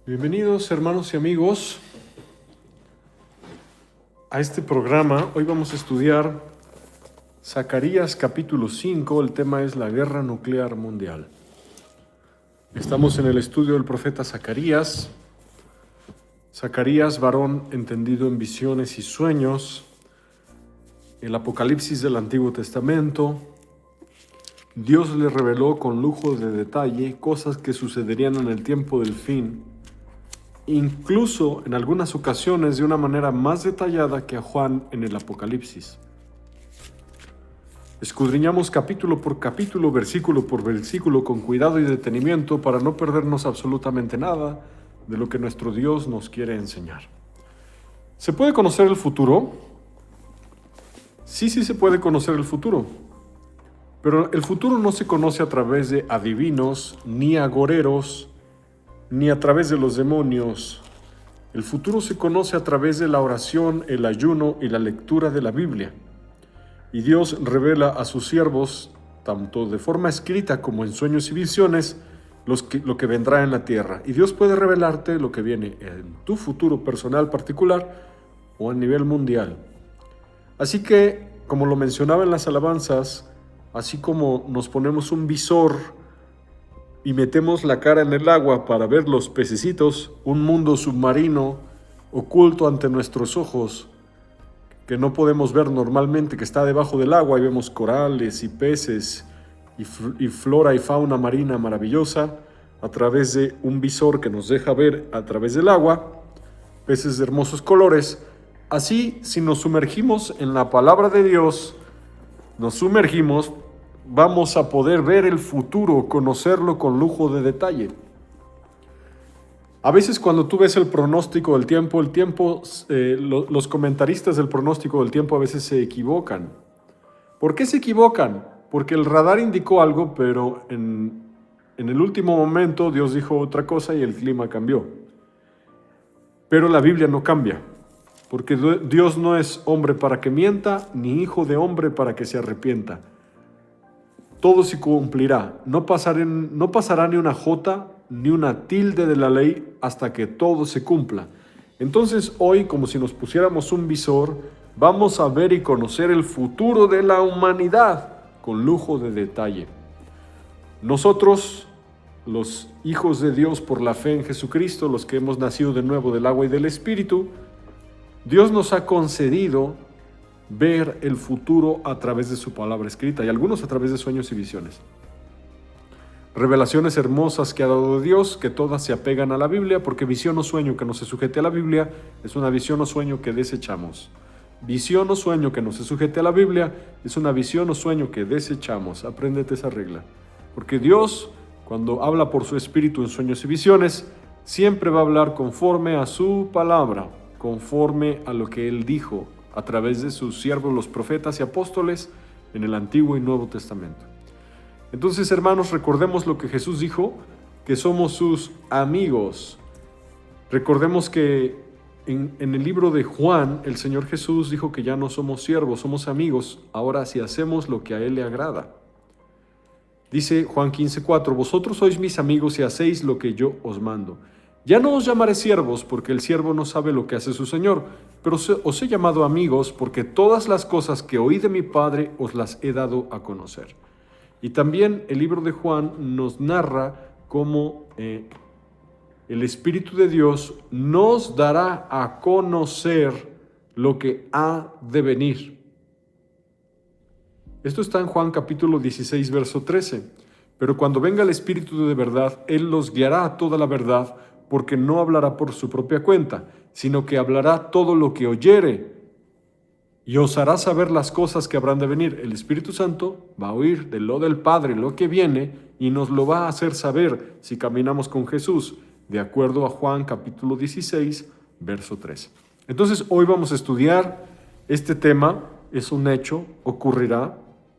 Bienvenidos hermanos y amigos a este programa. Hoy vamos a estudiar Zacarías capítulo 5, el tema es la guerra nuclear mundial. Estamos en el estudio del profeta Zacarías. Zacarías, varón entendido en visiones y sueños, el Apocalipsis del Antiguo Testamento. Dios le reveló con lujo de detalle cosas que sucederían en el tiempo del fin, incluso en algunas ocasiones de una manera más detallada que a Juan en el Apocalipsis. Escudriñamos capítulo por capítulo, versículo por versículo, con cuidado y detenimiento para no perdernos absolutamente nada de lo que nuestro Dios nos quiere enseñar. ¿Se puede conocer el futuro? Sí se puede conocer el futuro. Pero el futuro no se conoce a través de adivinos, ni agoreros, ni a través de los demonios. El futuro se conoce a través de la oración, el ayuno y la lectura de la Biblia. Y Dios revela a sus siervos, tanto de forma escrita como en sueños y visiones, lo que vendrá en la tierra. Y Dios puede revelarte lo que viene en tu futuro personal particular o a nivel mundial. Así que, como lo mencionaba en las alabanzas, así como nos ponemos un visor y metemos la cara en el agua para ver los pececitos, un mundo submarino oculto ante nuestros ojos que no podemos ver normalmente, que está debajo del agua, y vemos corales y peces y flora y fauna marina maravillosa a través de un visor que nos deja ver a través del agua, peces de hermosos colores. Así, si nos sumergimos en la palabra de Dios, vamos a poder ver el futuro, conocerlo con lujo de detalle. A veces cuando tú ves el pronóstico del tiempo, los comentaristas del pronóstico del tiempo a veces se equivocan. ¿Por qué se equivocan? Porque el radar indicó algo, pero en el último momento Dios dijo otra cosa y el clima cambió. Pero la Biblia no cambia, porque Dios no es hombre para que mienta, ni hijo de hombre para que se arrepienta. Todo se cumplirá, no pasará ni una jota ni una tilde de la ley hasta que todo se cumpla. Entonces hoy, como si nos pusiéramos un visor, vamos a ver y conocer el futuro de la humanidad con lujo de detalle. Nosotros, los hijos de Dios por la fe en Jesucristo, los que hemos nacido de nuevo del agua y del Espíritu, Dios nos ha concedido ver el futuro a través de su palabra escrita y algunos a través de sueños y visiones. Revelaciones hermosas que ha dado Dios, que todas se apegan a la Biblia, porque visión o sueño que no se sujete a la Biblia es una visión o sueño que desechamos. Visión o sueño que no se sujete a la Biblia es una visión o sueño que desechamos. Apréndete esa regla. Porque Dios, cuando habla por su Espíritu en sueños y visiones, siempre va a hablar conforme a su palabra, conforme a lo que Él dijo a través de sus siervos, los profetas y apóstoles, en el Antiguo y Nuevo Testamento. Entonces, hermanos, recordemos lo que Jesús dijo, que somos sus amigos. Recordemos que en el libro de Juan, el Señor Jesús dijo que ya no somos siervos, somos amigos, ahora si hacemos lo que a Él le agrada. Dice Juan 15:4, vosotros sois mis amigos si hacéis lo que yo os mando. Ya no os llamaré siervos, porque el siervo no sabe lo que hace su Señor, pero os he llamado amigos, porque todas las cosas que oí de mi Padre os las he dado a conocer. Y también el libro de Juan nos narra cómo el Espíritu de Dios nos dará a conocer lo que ha de venir. Esto está en Juan capítulo 16, verso 13. Pero cuando venga el Espíritu de verdad, Él los guiará a toda la verdad, porque no hablará por su propia cuenta, sino que hablará todo lo que oyere y os hará saber las cosas que habrán de venir. El Espíritu Santo va a oír de lo del Padre lo que viene y nos lo va a hacer saber si caminamos con Jesús, de acuerdo a Juan capítulo 16, verso 3. Entonces hoy vamos a estudiar este tema, es un hecho, ocurrirá,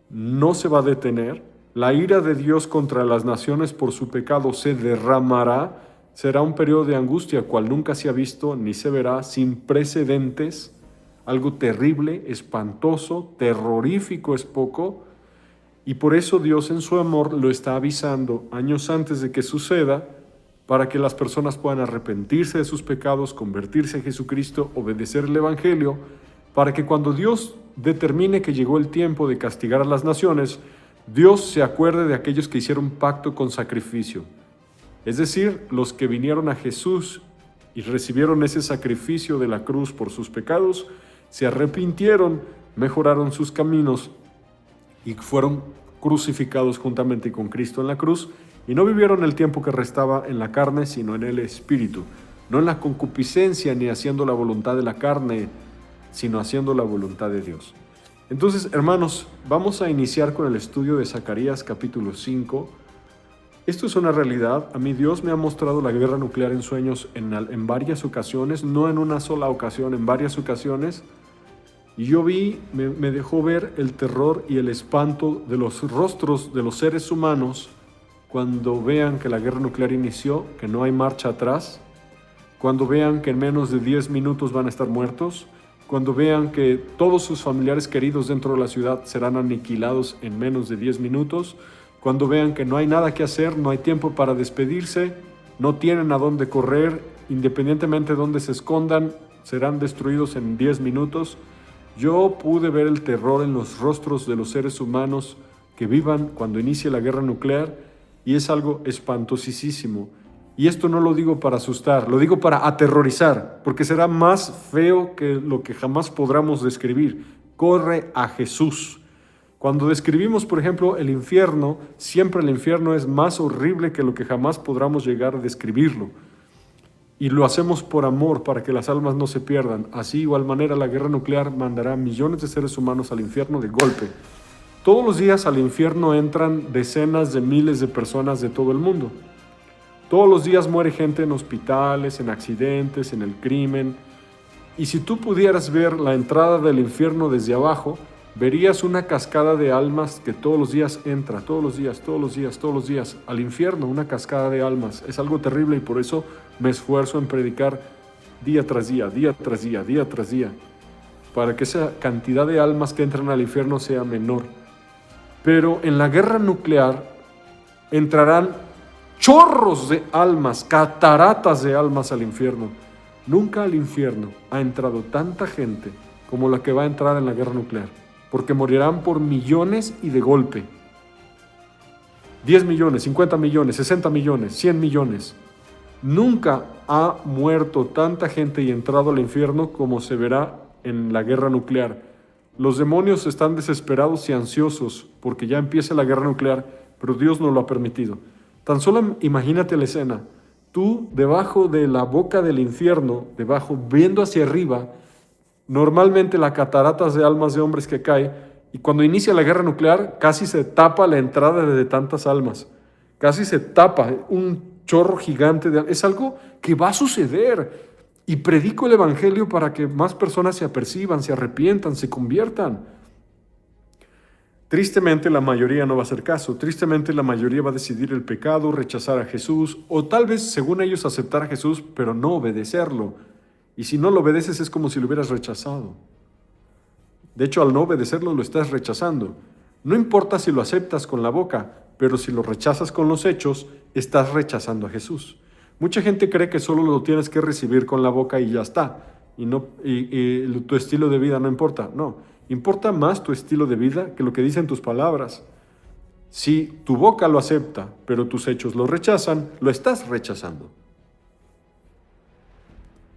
no se va a detener. La ira de Dios contra las naciones por su pecado se derramará. Será un periodo de angustia cual nunca se ha visto ni se verá, sin precedentes. Algo terrible, espantoso, terrorífico es poco. Y por eso Dios en su amor lo está avisando años antes de que suceda para que las personas puedan arrepentirse de sus pecados, convertirse a Jesucristo, obedecer el Evangelio, para que cuando Dios determine que llegó el tiempo de castigar a las naciones, Dios se acuerde de aquellos que hicieron pacto con sacrificio. Es decir, los que vinieron a Jesús y recibieron ese sacrificio de la cruz por sus pecados, se arrepintieron, mejoraron sus caminos y fueron crucificados juntamente con Cristo en la cruz, y no vivieron el tiempo que restaba en la carne, sino en el Espíritu, no en la concupiscencia ni haciendo la voluntad de la carne, sino haciendo la voluntad de Dios. Entonces, hermanos, vamos a iniciar con el estudio de Zacarías capítulo 5. Esto es una realidad. A mí Dios me ha mostrado la guerra nuclear en sueños en varias ocasiones, no en una sola ocasión, en varias ocasiones. Y yo me dejó ver el terror y el espanto de los rostros de los seres humanos cuando vean que la guerra nuclear inició, que no hay marcha atrás, cuando vean que en menos de 10 minutos van a estar muertos, cuando vean que todos sus familiares queridos dentro de la ciudad serán aniquilados en menos de 10 minutos, cuando vean que no hay nada que hacer, no hay tiempo para despedirse, no tienen a dónde correr, independientemente de dónde se escondan, serán destruidos en 10 minutos. Yo pude ver el terror en los rostros de los seres humanos que vivan cuando inicie la guerra nuclear, y es algo espantosísimo. Y esto no lo digo para asustar, lo digo para aterrorizar, porque será más feo que lo que jamás podamos describir. Corre a Jesús. Cuando describimos, por ejemplo, el infierno, siempre el infierno es más horrible que lo que jamás podamos llegar a describirlo. Y lo hacemos por amor, para que las almas no se pierdan. Así, igual manera, la guerra nuclear mandará a millones de seres humanos al infierno de golpe. Todos los días al infierno entran decenas de miles de personas de todo el mundo. Todos los días muere gente en hospitales, en accidentes, en el crimen. Y si tú pudieras ver la entrada del infierno desde abajo, verías una cascada de almas que todos los días entra, todos los días al infierno, una cascada de almas. Es algo terrible, y por eso me esfuerzo en predicar día tras día, para que esa cantidad de almas que entran al infierno sea menor. Pero en la guerra nuclear entrarán chorros de almas, cataratas de almas al infierno. Nunca al infierno ha entrado tanta gente como la que va a entrar en la guerra nuclear, porque morirán por millones y de golpe. 10 millones, 50 millones, 60 millones, 100 millones. Nunca ha muerto tanta gente y entrado al infierno como se verá en la guerra nuclear. Los demonios están desesperados y ansiosos porque ya empiece la guerra nuclear, pero Dios no lo ha permitido. Tan solo imagínate la escena. Tú debajo de la boca del infierno, debajo, viendo hacia arriba, normalmente la cataratas de almas de hombres que cae, y cuando inicia la guerra nuclear casi se tapa la entrada de tantas almas. Casi se tapa un chorro gigante de almas. Es algo que va a suceder. Y predico el Evangelio para que más personas se aperciban, se arrepientan, se conviertan. Tristemente la mayoría no va a hacer caso. Tristemente la mayoría va a decidir el pecado, rechazar a Jesús, o tal vez según ellos aceptar a Jesús, pero no obedecerlo. Y si no lo obedeces es como si lo hubieras rechazado. De hecho, al no obedecerlo lo estás rechazando. No importa si lo aceptas con la boca, pero si lo rechazas con los hechos, estás rechazando a Jesús. Mucha gente cree que solo lo tienes que recibir con la boca y ya está. Y tu estilo de vida no importa. No, importa más tu estilo de vida que lo que dicen tus palabras. Si tu boca lo acepta, pero tus hechos lo rechazan, lo estás rechazando.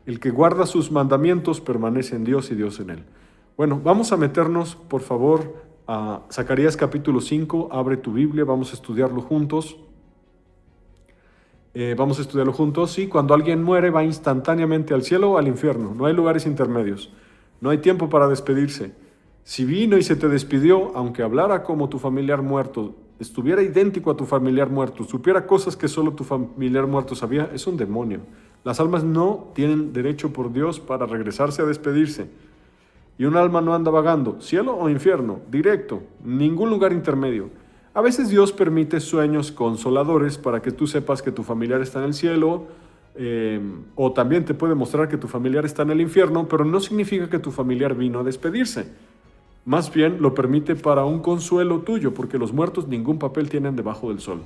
El que guarda sus mandamientos permanece en Dios y Dios en él. Bueno, vamos a meternos, por favor, a Zacarías capítulo 5. Abre tu Biblia, vamos a estudiarlo juntos. Sí, cuando alguien muere va instantáneamente al cielo o al infierno. No hay lugares intermedios. No hay tiempo para despedirse. Si vino y se te despidió, aunque hablara como tu familiar muerto, estuviera idéntico a tu familiar muerto, supiera cosas que solo tu familiar muerto sabía, es un demonio. Las almas no tienen derecho por Dios para regresarse a despedirse. Y un alma no anda vagando, cielo o infierno, directo, ningún lugar intermedio. A veces Dios permite sueños consoladores para que tú sepas que tu familiar está en el cielo, o también te puede mostrar que tu familiar está en el infierno, pero no significa que tu familiar vino a despedirse. Más bien lo permite para un consuelo tuyo, porque los muertos ningún papel tienen debajo del sol.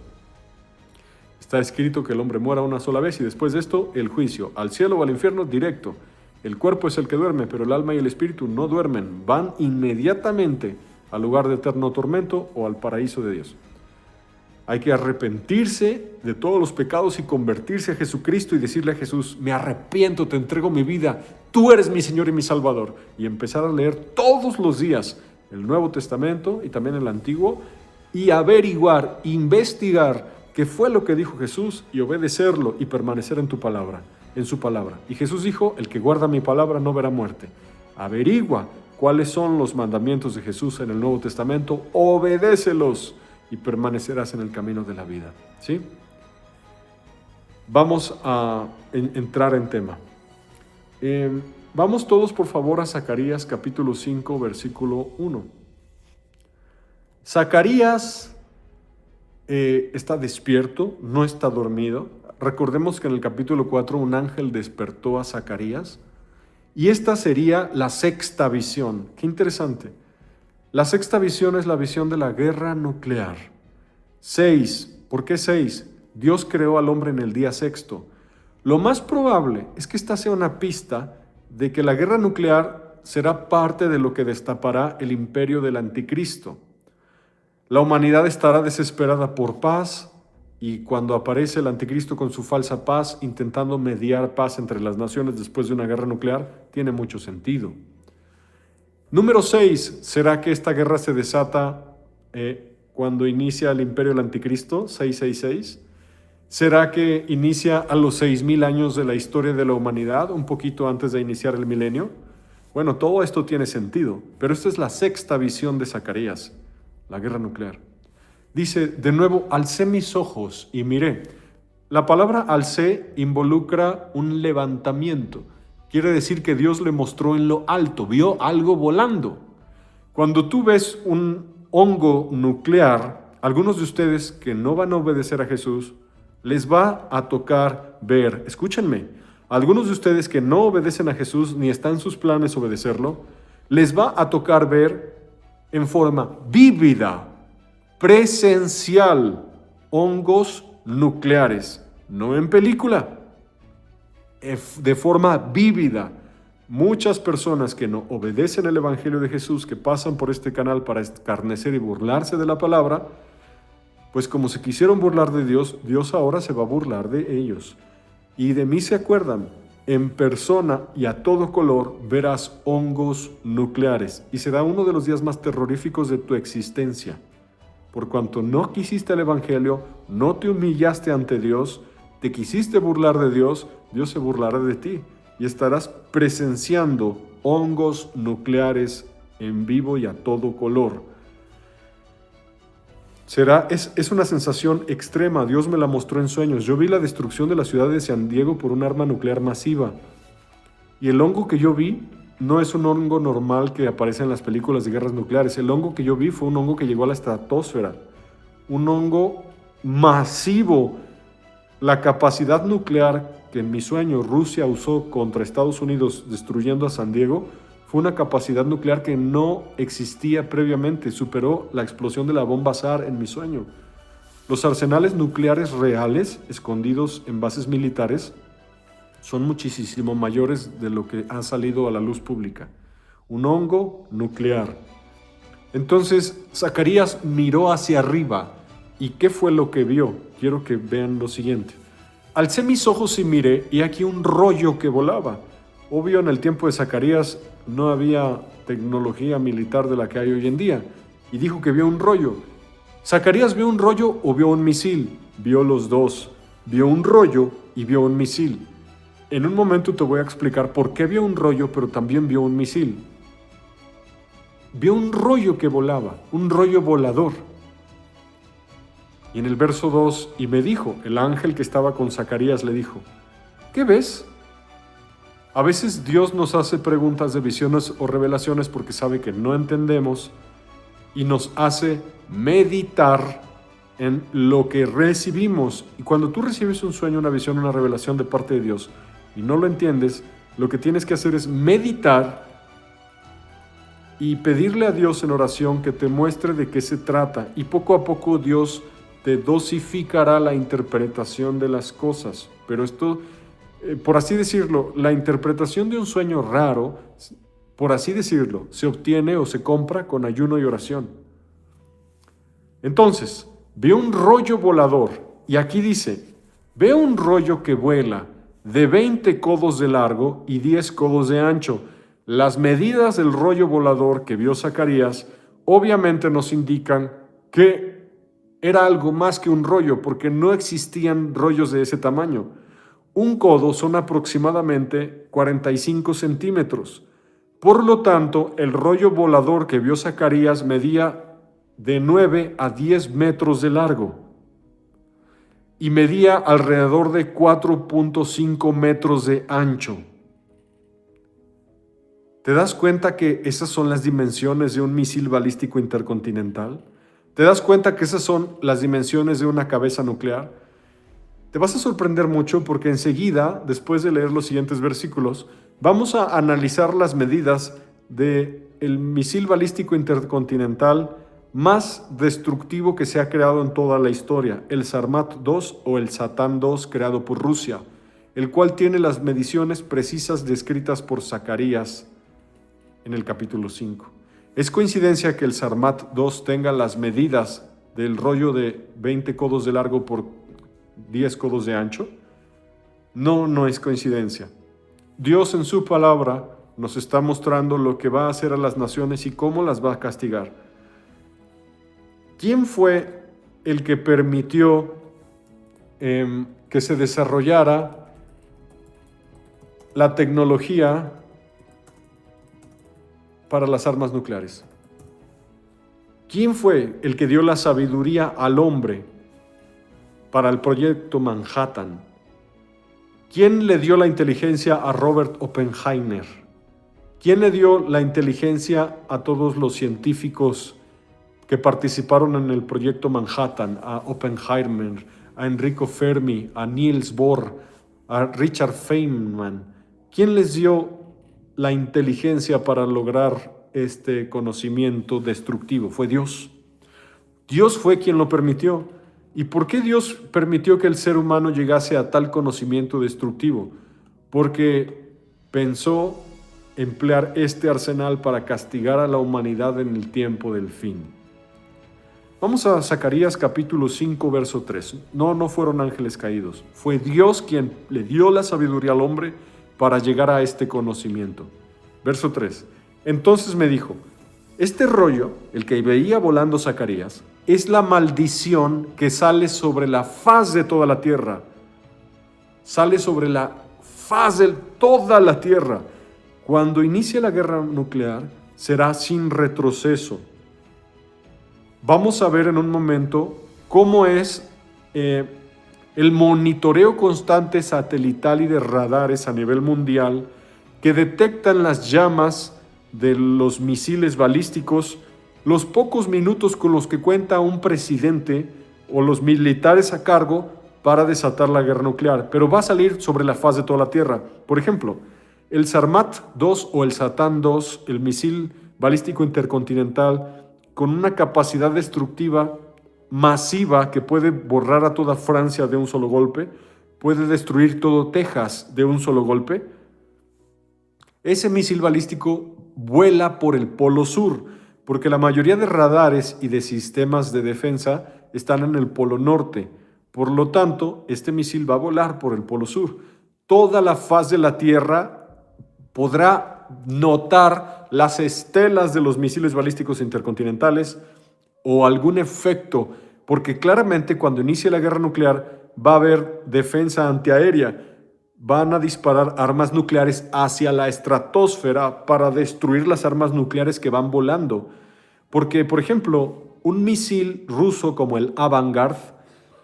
Está escrito que el hombre muera una sola vez y después de esto el juicio, al cielo o al infierno directo. El cuerpo es el que duerme, pero el alma y el espíritu no duermen, van inmediatamente al lugar de eterno tormento o al paraíso de Dios. Hay que arrepentirse de todos los pecados y convertirse a Jesucristo y decirle a Jesús: me arrepiento, te entrego mi vida, tú eres mi Señor y mi Salvador. Y empezar a leer todos los días el Nuevo Testamento y también el Antiguo y averiguar, investigar qué fue lo que dijo Jesús y obedecerlo y permanecer en tu palabra, en su palabra. Y Jesús dijo: el que guarda mi palabra no verá muerte. Averigua cuáles son los mandamientos de Jesús en el Nuevo Testamento, obedécelos y permanecerás en el camino de la vida. ¿Sí? Vamos a entrar en tema. Vamos todos, por favor, a Zacarías capítulo 5, versículo 1. Zacarías está despierto, no está dormido. Recordemos que en el capítulo 4 un ángel despertó a Zacarías y esta sería la sexta visión. Qué interesante. La sexta visión es la visión de la guerra nuclear. 6. ¿Por qué 6? Dios creó al hombre en el día sexto. Lo más probable es que esta sea una pista de que la guerra nuclear será parte de lo que destapará el imperio del anticristo. La humanidad estará desesperada por paz y cuando aparece el anticristo con su falsa paz intentando mediar paz entre las naciones después de una guerra nuclear, tiene mucho sentido. Número 6, ¿será que esta guerra se desata cuando inicia el imperio del anticristo? 666. ¿Será que inicia a los 6,000 años de la historia de la humanidad, un poquito antes de iniciar el milenio? Bueno, todo esto tiene sentido, pero esta es la sexta visión de Zacarías, la guerra nuclear. Dice, de nuevo, alcé mis ojos y miré. La palabra alcé involucra un levantamiento. Quiere decir que Dios le mostró en lo alto, vio algo volando. Cuando tú ves un hongo nuclear, algunos de ustedes que no van a obedecer a Jesús, les va a tocar ver, escúchenme, algunos de ustedes que no obedecen a Jesús ni está en sus planes obedecerlo, les va a tocar ver en forma vívida, presencial, hongos nucleares, no en película. De forma vívida. Muchas personas que no obedecen el Evangelio de Jesús, que pasan por este canal para escarnecer y burlarse de la palabra, pues como se quisieron burlar de Dios, Dios ahora se va a burlar de ellos. Y de mí se acuerdan, en persona y a todo color verás hongos nucleares y será uno de los días más terroríficos de tu existencia. Por cuanto no quisiste el Evangelio, no te humillaste ante Dios, te quisiste burlar de Dios, Dios se burlará de ti y estarás presenciando hongos nucleares en vivo y a todo color. Es una sensación extrema. Dios me la mostró en sueños. Yo vi la destrucción de la ciudad de San Diego por un arma nuclear masiva. Y el hongo que yo vi no es un hongo normal que aparece en las películas de guerras nucleares. El hongo que yo vi fue un hongo que llegó a la estratosfera. Un hongo masivo. La capacidad nuclear que en mi sueño Rusia usó contra Estados Unidos destruyendo a San Diego fue una capacidad nuclear que no existía previamente, superó la explosión de la bomba Tsar en mi sueño. Los arsenales nucleares reales, escondidos en bases militares, son muchísimo mayores de lo que ha salido a la luz pública. Un hongo nuclear. Entonces, Zacarías miró hacia arriba. ¿Y qué fue lo que vio? Quiero que vean lo siguiente. Alcé mis ojos y miré, y aquí un rollo que volaba. Obvio, en el tiempo de Zacarías no había tecnología militar de la que hay hoy en día. Y dijo que vio un rollo. ¿Zacarías vio un rollo o vio un misil? Vio los dos. Vio un rollo y vio un misil. En un momento te voy a explicar por qué vio un rollo, pero también vio un misil. Vio un rollo que volaba, un rollo volador. Y en el verso 2, y me dijo, el ángel que estaba con Zacarías le dijo, ¿qué ves? A veces Dios nos hace preguntas de visiones o revelaciones porque sabe que no entendemos y nos hace meditar en lo que recibimos. Y cuando tú recibes un sueño, una visión, una revelación de parte de Dios y no lo entiendes, lo que tienes que hacer es meditar y pedirle a Dios en oración que te muestre de qué se trata. Y poco a poco Dios te dosificará la interpretación de las cosas. Pero esto, por así decirlo, la interpretación de un sueño raro, por así decirlo, se obtiene o se compra con ayuno y oración. Entonces, veo un rollo volador, y aquí dice, veo un rollo que vuela de 20 codos de largo y 10 codos de ancho. Las medidas del rollo volador que vio Zacarías obviamente nos indican que era algo más que un rollo, porque no existían rollos de ese tamaño. Un codo son aproximadamente 45 centímetros. Por lo tanto, el rollo volador que vio Zacarías medía de 9 a 10 metros de largo y medía alrededor de 4.5 metros de ancho. ¿Te das cuenta que esas son las dimensiones de un misil balístico intercontinental? ¿Te das cuenta que esas son las dimensiones de una cabeza nuclear? Te vas a sorprender mucho porque enseguida, después de leer los siguientes versículos, vamos a analizar las medidas del misil balístico intercontinental más destructivo que se ha creado en toda la historia, el Sarmat 2 o el Satán 2 creado por Rusia, el cual tiene las mediciones precisas descritas por Zacarías en el capítulo 5. ¿Es coincidencia que el Sarmat 2 tenga las medidas del rollo de 20 codos de largo por 10 codos de ancho? No, no es coincidencia. Dios en su palabra nos está mostrando lo que va a hacer a las naciones y cómo las va a castigar. ¿Quién fue el que permitió que se desarrollara la tecnología para las armas nucleares? ¿Quién fue el que dio la sabiduría al hombre para el proyecto Manhattan? ¿Quién le dio la inteligencia a Robert Oppenheimer? ¿Quién le dio la inteligencia a todos los científicos que participaron en el proyecto Manhattan? A Oppenheimer, a Enrico Fermi, a Niels Bohr, a Richard Feynman. ¿Quién les dio la inteligencia para lograr este conocimiento destructivo? Fue Dios. Dios fue quien lo permitió. ¿Y por qué Dios permitió que el ser humano llegase a tal conocimiento destructivo? Porque pensó emplear este arsenal para castigar a la humanidad en el tiempo del fin. Vamos a Zacarías capítulo 5, verso 3. No fueron ángeles caídos. Fue Dios quien le dio la sabiduría al hombre para llegar a este conocimiento. Verso 3. Entonces me dijo, este rollo, el que veía volando Zacarías, es la maldición que sale sobre la faz de toda la tierra. Sale sobre la faz de toda la tierra. Cuando inicie la guerra nuclear, será sin retroceso. Vamos a ver en un momento cómo es el monitoreo constante satelital y de radares a nivel mundial que detectan las llamas de los misiles balísticos, los pocos minutos con los que cuenta un presidente o los militares a cargo para desatar la guerra nuclear, pero va a salir sobre la faz de toda la Tierra. Por ejemplo, el Sarmat 2 o el Satán 2, el misil balístico intercontinental, con una capacidad destructiva masiva que puede borrar a toda Francia de un solo golpe, puede destruir todo Texas de un solo golpe. Ese misil balístico vuela por el polo sur, porque la mayoría de radares y de sistemas de defensa están en el polo norte. Por lo tanto, este misil va a volar por el polo sur. Toda la faz de la Tierra podrá notar las estelas de los misiles balísticos intercontinentales o algún efecto, porque claramente cuando inicie la guerra nuclear va a haber defensa antiaérea. Van a disparar armas nucleares hacia la estratosfera para destruir las armas nucleares que van volando. Porque, por ejemplo, un misil ruso como el Avangard,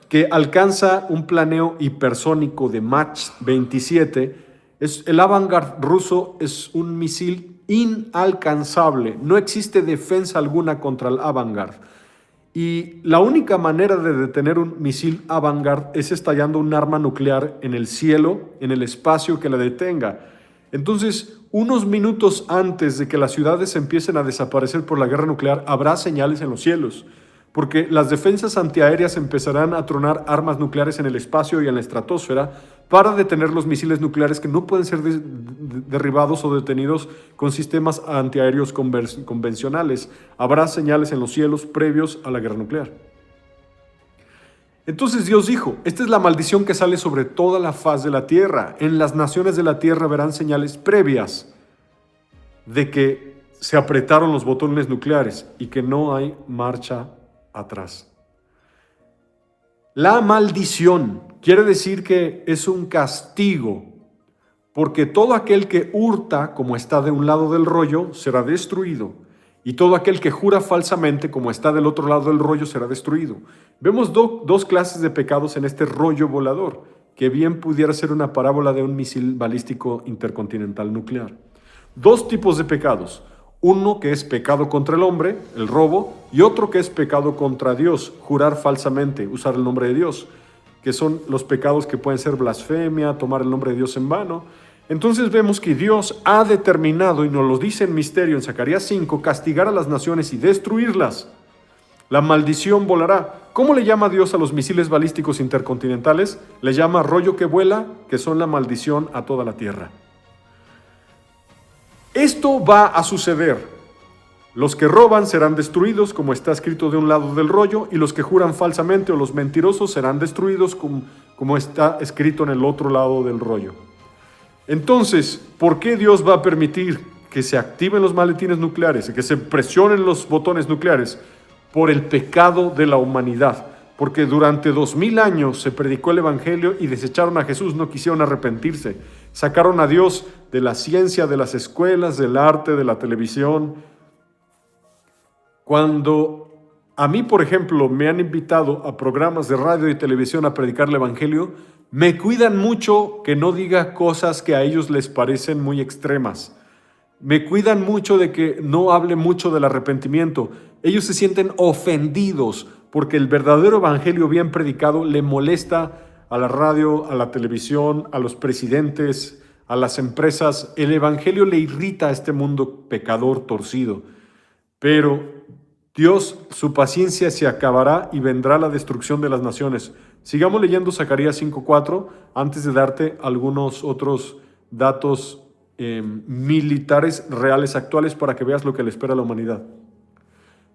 que alcanza un planeo hipersónico de Mach 27, el Avangard ruso es un misil inalcanzable. No existe defensa alguna contra el Avangard. Y la única manera de detener un misil Avangard es estallando un arma nuclear en el cielo, en el espacio que la detenga. Entonces, unos minutos antes de que las ciudades empiecen a desaparecer por la guerra nuclear, habrá señales en los cielos. porque las defensas antiaéreas empezarán a tronar armas nucleares en el espacio y en la estratosfera para detener los misiles nucleares que no pueden ser derribados o detenidos con sistemas antiaéreos convencionales. Habrá señales en los cielos previos a la guerra nuclear. Entonces Dios dijo, esta es la maldición que sale sobre toda la faz de la tierra. En las naciones de la tierra verán señales previas de que se apretaron los botones nucleares y que no hay marcha atrás. La maldición quiere decir que es un castigo, porque todo aquel que hurta, como está de un lado del rollo, será destruido, y todo aquel que jura falsamente, como está del otro lado del rollo, será destruido. Vemos dos clases de pecados en este rollo volador, que bien pudiera ser una parábola de un misil balístico intercontinental nuclear. Dos tipos de pecados. Uno que es pecado contra el hombre, el robo, y otro que es pecado contra Dios, jurar falsamente, usar el nombre de Dios, que son los pecados que pueden ser blasfemia, tomar el nombre de Dios en vano. Entonces vemos que Dios ha determinado, y nos lo dice en misterio en Zacarías 5, castigar a las naciones y destruirlas. La maldición volará. ¿Cómo le llama Dios a los misiles balísticos intercontinentales? Le llama rollo que vuela, que son la maldición a toda la tierra. Esto va a suceder. Los que roban serán destruidos, como está escrito de un lado del rollo, y los que juran falsamente o los mentirosos serán destruidos, como está escrito en el otro lado del rollo. Entonces, ¿por qué Dios va a permitir que se activen los maletines nucleares y que se presionen los botones nucleares? Por el pecado de la humanidad. Porque durante 2000 años se predicó el evangelio y desecharon a Jesús, no quisieron arrepentirse. Sacaron a Dios de la ciencia, de las escuelas, del arte, de la televisión. Cuando a mí, por ejemplo, me han invitado a programas de radio y televisión a predicar el evangelio, me cuidan mucho que no diga cosas que a ellos les parecen muy extremas. Me cuidan mucho de que no hable mucho del arrepentimiento. Ellos se sienten ofendidos porque el verdadero evangelio bien predicado le molesta a la radio, a la televisión, a los presidentes, a las empresas. El evangelio le irrita a este mundo pecador, torcido. Pero Dios, su paciencia se acabará y vendrá la destrucción de las naciones. Sigamos leyendo Zacarías 5:4 antes de darte algunos otros datos militares reales actuales para que veas lo que le espera a la humanidad.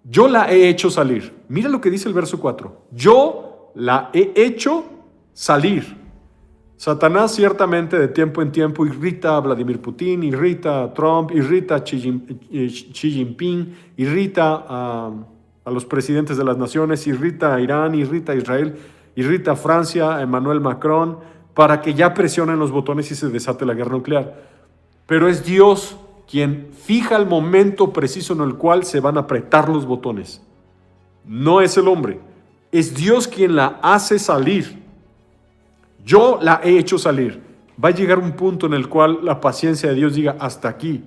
Yo la he hecho salir. Mira lo que dice el verso 4. Yo la he hecho salir. Satanás ciertamente de tiempo en tiempo irrita a Vladimir Putin, irrita a Trump, irrita a Xi Jinping, irrita a los presidentes de las naciones, irrita a Irán, irrita a Israel, irrita a Francia, a Emmanuel Macron, para que ya presionen los botones y se desate la guerra nuclear. Pero es Dios quien fija el momento preciso en el cual se van a apretar los botones. No es el hombre, es Dios quien la hace salir. Yo la he hecho salir. Va a llegar un punto en el cual la paciencia de Dios diga hasta aquí.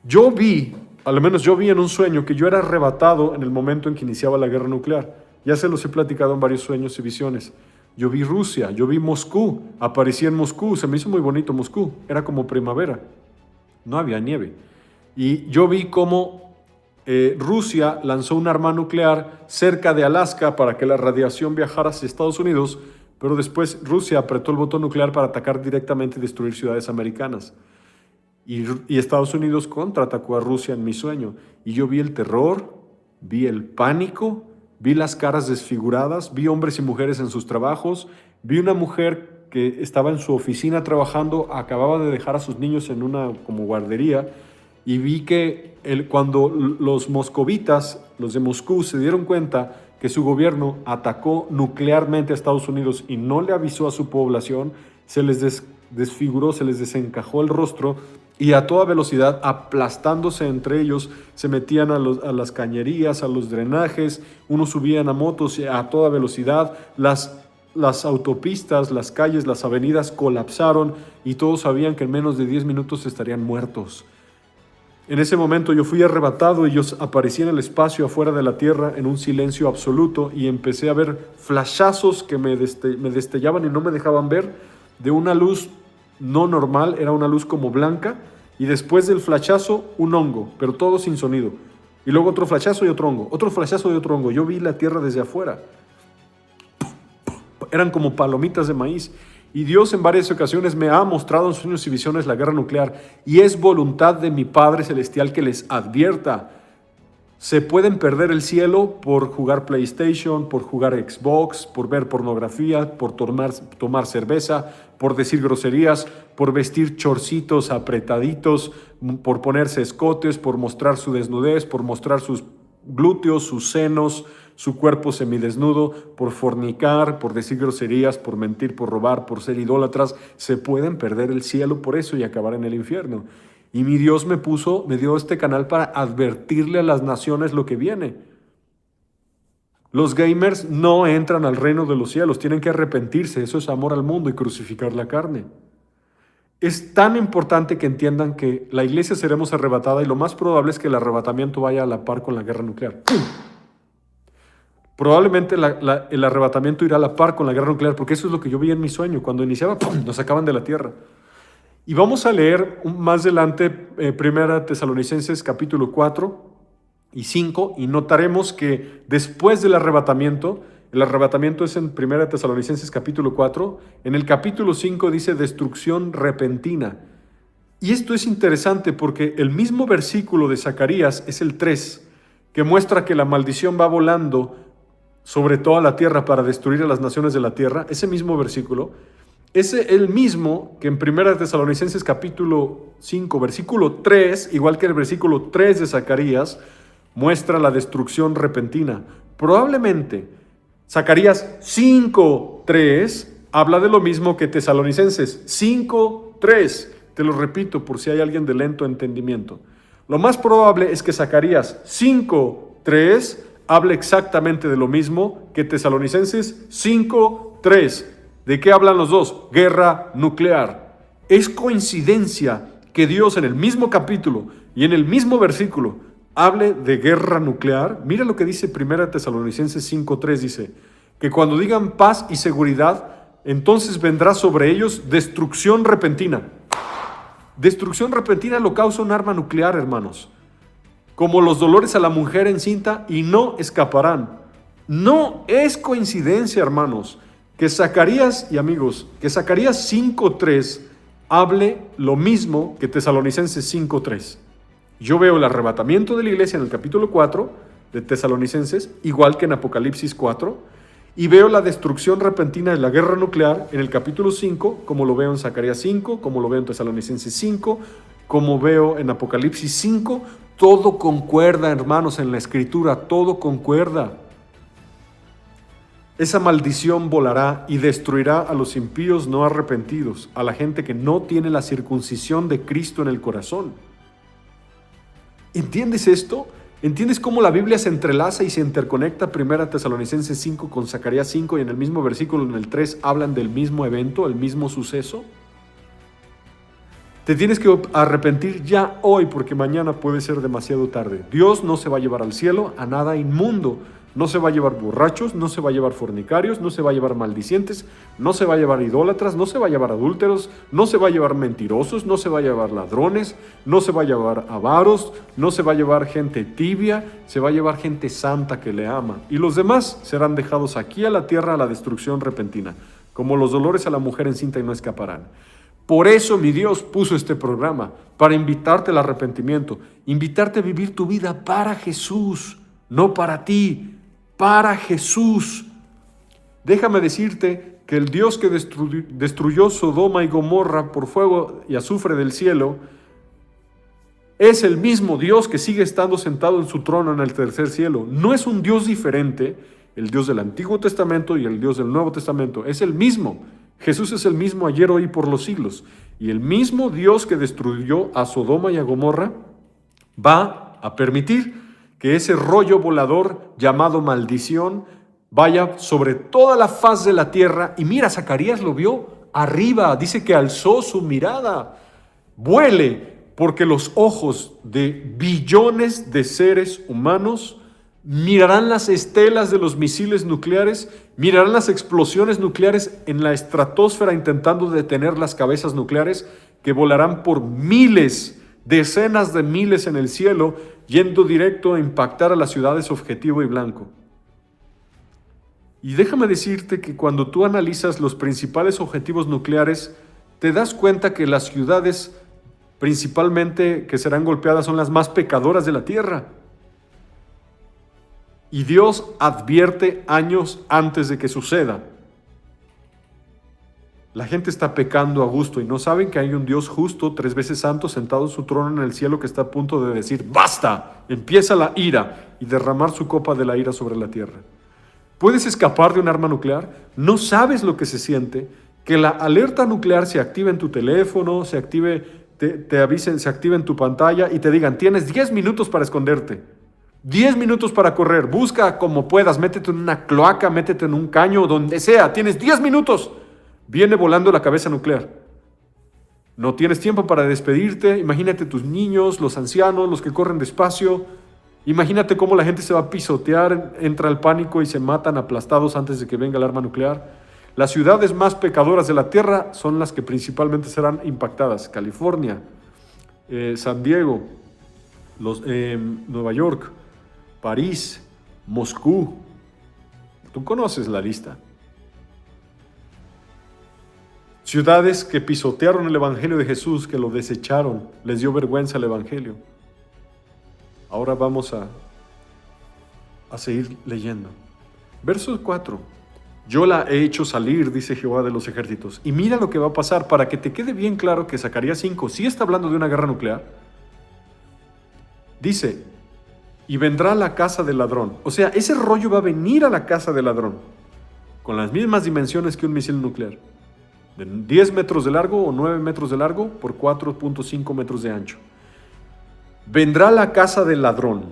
Yo vi, al menos yo vi en un sueño que yo era arrebatado en el momento en que iniciaba la guerra nuclear. Ya se los he platicado en varios sueños y visiones. Yo vi Rusia, yo vi Moscú, aparecía en Moscú, se me hizo muy bonito Moscú, era como primavera, no había nieve. Y yo vi cómo Rusia lanzó un arma nuclear cerca de Alaska para que la radiación viajara hacia Estados Unidos, pero después Rusia apretó el botón nuclear para atacar directamente y destruir ciudades americanas. Y Estados Unidos contraatacó a Rusia en mi sueño. Y yo vi el terror, vi el pánico, vi las caras desfiguradas, vi hombres y mujeres en sus trabajos, vi una mujer que estaba en su oficina trabajando, acababa de dejar a sus niños en una como guardería, y vi que cuando los moscovitas, los de Moscú, se dieron cuenta que su gobierno atacó nuclearmente a Estados Unidos y no le avisó a su población, se les desfiguró, se les desencajó el rostro, y a toda velocidad, aplastándose entre ellos, se metían a las cañerías, a los drenajes, unos subían a motos a toda velocidad, las autopistas, las calles, las avenidas colapsaron y todos sabían que en menos de 10 minutos estarían muertos. En ese momento yo fui arrebatado y yo aparecí en el espacio afuera de la tierra en un silencio absoluto y empecé a ver flashazos que me destellaban y no me dejaban ver de una luz no normal, era una luz como blanca, y después del flashazo un hongo, pero todo sin sonido. Y luego otro flashazo y otro hongo, otro flashazo y otro hongo. Yo vi la tierra desde afuera. Eran como palomitas de maíz. Y Dios en varias ocasiones me ha mostrado en sueños y visiones la guerra nuclear. Y es voluntad de mi Padre Celestial que les advierta. Se pueden perder el cielo por jugar PlayStation, por jugar Xbox, por ver pornografía, por tomar cerveza, por decir groserías, por vestir chorcitos apretaditos, por ponerse escotes, por mostrar su desnudez, por mostrar sus glúteos, sus senos, su cuerpo semidesnudo, por fornicar, por decir groserías, por mentir, por robar, por ser idólatras. Se pueden perder el cielo por eso y acabar en el infierno. Y mi Dios me dio este canal para advertirle a las naciones lo que viene. Los gamers no entran al reino de los cielos, tienen que arrepentirse. Eso es amor al mundo y crucificar la carne. Es tan importante que entiendan que la iglesia seremos arrebatada y lo más probable es que el arrebatamiento vaya a la par con la guerra nuclear. ¡Pum! Probablemente el arrebatamiento irá a la par con la guerra nuclear, porque eso es lo que yo vi en mi sueño. Cuando iniciaba, ¡pum!, nos sacaban de la tierra. Y vamos a leer más adelante Primera Tesalonicenses capítulo 4 y 5, y notaremos que después del arrebatamiento, el arrebatamiento es en Primera Tesalonicenses capítulo 4, en el capítulo 5 dice destrucción repentina. Y esto es interesante porque el mismo versículo de Zacarías es el 3, que muestra que la maldición va volando sobre toda la tierra para destruir a las naciones de la tierra. Ese mismo versículo es el mismo que en 1 Tesalonicenses capítulo 5, versículo 3, igual que el versículo 3 de Zacarías, muestra la destrucción repentina. Probablemente Zacarías 5, 3 habla de lo mismo que Tesalonicenses 5, 3. Te lo repito por si hay alguien de lento entendimiento. Lo más probable es que Zacarías 5, 3 hable exactamente de lo mismo que Tesalonicenses 5, 3. ¿De qué hablan los dos? Guerra nuclear. Es coincidencia que Dios en el mismo capítulo y en el mismo versículo hable de guerra nuclear. Mira lo que dice 1 Tesalonicenses 5:3, dice que cuando digan paz y seguridad, entonces vendrá sobre ellos destrucción repentina. Destrucción repentina lo causa un arma nuclear, hermanos. Como los dolores a la mujer encinta, y no escaparán. No es coincidencia, hermanos, que Zacarías, y amigos, que Zacarías 5:3 hable lo mismo que Tesalonicenses 5:3. Yo veo el arrebatamiento de la iglesia en el capítulo 4 de Tesalonicenses, igual que en Apocalipsis 4, y veo la destrucción repentina de la guerra nuclear en el capítulo 5, como lo veo en Zacarías 5, como lo veo en Tesalonicenses 5, como veo en Apocalipsis 5. Todo concuerda, hermanos, en la Escritura, todo concuerda. Esa maldición volará y destruirá a los impíos no arrepentidos, a la gente que no tiene la circuncisión de Cristo en el corazón. ¿Entiendes esto? ¿Entiendes cómo la Biblia se entrelaza y se interconecta? 1 Tesalonicenses 5 con Zacarías 5, y en el mismo versículo, en el 3, hablan del mismo evento, el mismo suceso. Te tienes que arrepentir ya hoy, porque mañana puede ser demasiado tarde. Dios no se va a llevar al cielo a nada inmundo. No se va a llevar borrachos, no se va a llevar fornicarios, no se va a llevar maldicientes, no se va a llevar idólatras, no se va a llevar adúlteros, no se va a llevar mentirosos, no se va a llevar ladrones, no se va a llevar avaros, no se va a llevar gente tibia, se va a llevar gente santa que le ama. Y los demás serán dejados aquí a la tierra a la destrucción repentina, como los dolores a la mujer encinta, y no escaparán. Por eso mi Dios puso este programa, para invitarte al arrepentimiento, invitarte a vivir tu vida para Jesús, no para ti, para Jesús. Déjame decirte que el Dios que destruyó Sodoma y Gomorra por fuego y azufre del cielo es el mismo Dios que sigue estando sentado en su trono en el tercer cielo. No es un Dios diferente, el Dios del Antiguo Testamento y el Dios del Nuevo Testamento. Es el mismo. Jesús es el mismo ayer, hoy y por los siglos. Y el mismo Dios que destruyó a Sodoma y a Gomorra va a permitir que ese rollo volador llamado maldición vaya sobre toda la faz de la tierra. Y mira, Zacarías lo vio arriba, dice que alzó su mirada. Vuele, porque los ojos de billones de seres humanos mirarán las estelas de los misiles nucleares, mirarán las explosiones nucleares en la estratosfera intentando detener las cabezas nucleares que volarán por miles, decenas de miles en el cielo, yendo directo a impactar a las ciudades objetivo y blanco. Y déjame decirte que cuando tú analizas los principales objetivos nucleares, te das cuenta que las ciudades principalmente que serán golpeadas son las más pecadoras de la tierra. Y Dios advierte años antes de que suceda. La gente está pecando a gusto y no saben que hay un Dios justo, 3 veces santo, sentado en su trono en el cielo, que está a punto de decir: ¡basta! Empieza la ira, y derramar su copa de la ira sobre la tierra. ¿Puedes escapar de un arma nuclear? No sabes lo que se siente que la alerta nuclear se active en tu teléfono, se active, te avisen, se active en tu pantalla y te digan: tienes 10 minutos para esconderte, 10 minutos para correr, busca como puedas, métete en una cloaca, métete en un caño, donde sea, tienes 10 minutos. Viene volando la cabeza nuclear. No tienes tiempo para despedirte. Imagínate tus niños, los ancianos, los que corren despacio. Imagínate cómo la gente se va a pisotear, entra el pánico y se matan aplastados antes de que venga el arma nuclear. Las ciudades más pecadoras de la tierra son las que principalmente serán impactadas: California, San Diego, Nueva York, París, Moscú. Tú conoces la lista. Ciudades que pisotearon el evangelio de Jesús, que lo desecharon, les dio vergüenza el evangelio. Ahora vamos a seguir leyendo. Verso 4. Yo la he hecho salir, dice Jehová de los ejércitos. Y mira lo que va a pasar, para que te quede bien claro que Zacarías 5 sí está hablando de una guerra nuclear. Dice: y vendrá a la casa del ladrón. O sea, ese rollo va a venir a la casa del ladrón, con las mismas dimensiones que un misil nuclear. De 10 metros de largo o 9 metros de largo por 4.5 metros de ancho. Vendrá a la casa del ladrón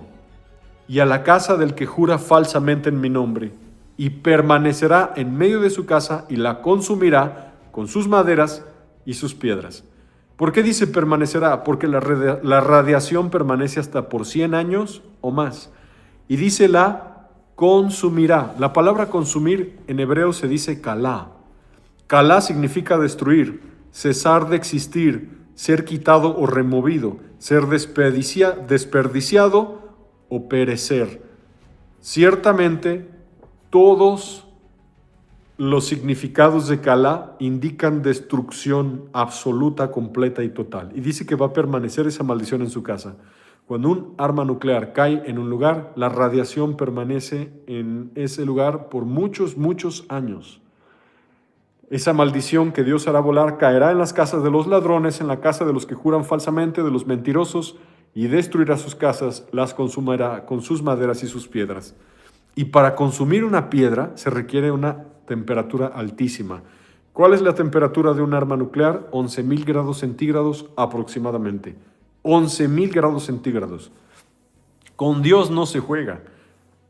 y a la casa del que jura falsamente en mi nombre, y permanecerá en medio de su casa y la consumirá con sus maderas y sus piedras. ¿Por qué dice permanecerá? Porque la radiación permanece hasta por 100 años o más. Y dice la consumirá. La palabra consumir en hebreo se dice kalá. Kalá significa destruir, cesar de existir, ser quitado o removido, ser desperdiciado o perecer. Ciertamente, todos los significados de kalá indican destrucción absoluta, completa y total. Y dice que va a permanecer esa maldición en su casa. Cuando un arma nuclear cae en un lugar, la radiación permanece en ese lugar por muchos, muchos años. Esa maldición que Dios hará volar caerá en las casas de los ladrones, en la casa de los que juran falsamente, de los mentirosos, y destruirá sus casas, las consumirá con sus maderas y sus piedras. Y para consumir una piedra se requiere una temperatura altísima. ¿Cuál es la temperatura de un arma nuclear? 11.000 grados centígrados aproximadamente. 11.000 grados centígrados. Con Dios no se juega.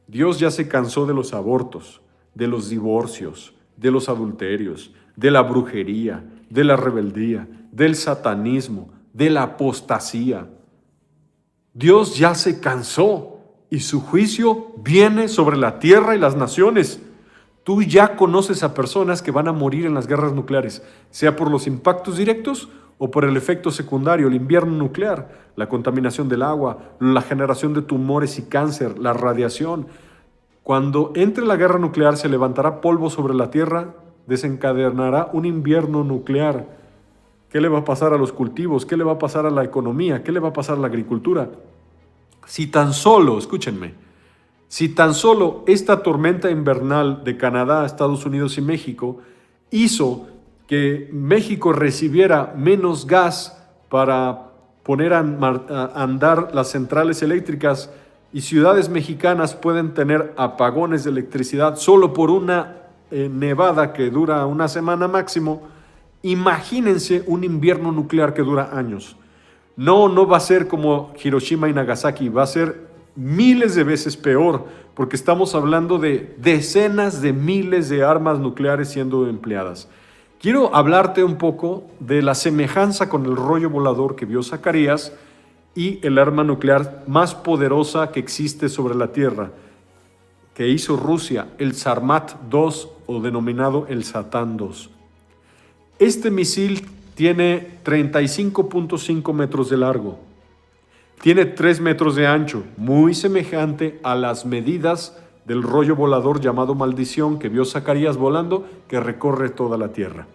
Dios ya se cansó de los abortos, de los divorcios, de los adulterios, de la brujería, de la rebeldía, del satanismo, de la apostasía. Dios ya se cansó y su juicio viene sobre la tierra y las naciones. Tú ya conoces a personas que van a morir en las guerras nucleares, sea por los impactos directos o por el efecto secundario, el invierno nuclear, la contaminación del agua, la generación de tumores y cáncer, la radiación. Cuando entre la guerra nuclear se levantará polvo sobre la tierra, desencadenará un invierno nuclear. ¿Qué le va a pasar a los cultivos? ¿Qué le va a pasar a la economía? ¿Qué le va a pasar a la agricultura? Si tan solo, escúchenme, si tan solo esta tormenta invernal de Canadá, Estados Unidos y México hizo que México recibiera menos gas para poner a andar las centrales eléctricas, y ciudades mexicanas pueden tener apagones de electricidad solo por una nevada que dura una semana máximo, imagínense un invierno nuclear que dura años. No va a ser como Hiroshima y Nagasaki, va a ser miles de veces peor, porque estamos hablando de decenas de miles de armas nucleares siendo empleadas. Quiero hablarte un poco de la semejanza con el rollo volador que vio Zacarías y el arma nuclear más poderosa que existe sobre la Tierra, que hizo Rusia, el Sarmat 2 o denominado el Satán 2. Este misil tiene 35.5 metros de largo, Tiene 3 metros de ancho, muy semejante a las medidas del rollo volador llamado Maldición que vio Zacarías volando, que recorre toda la tierra.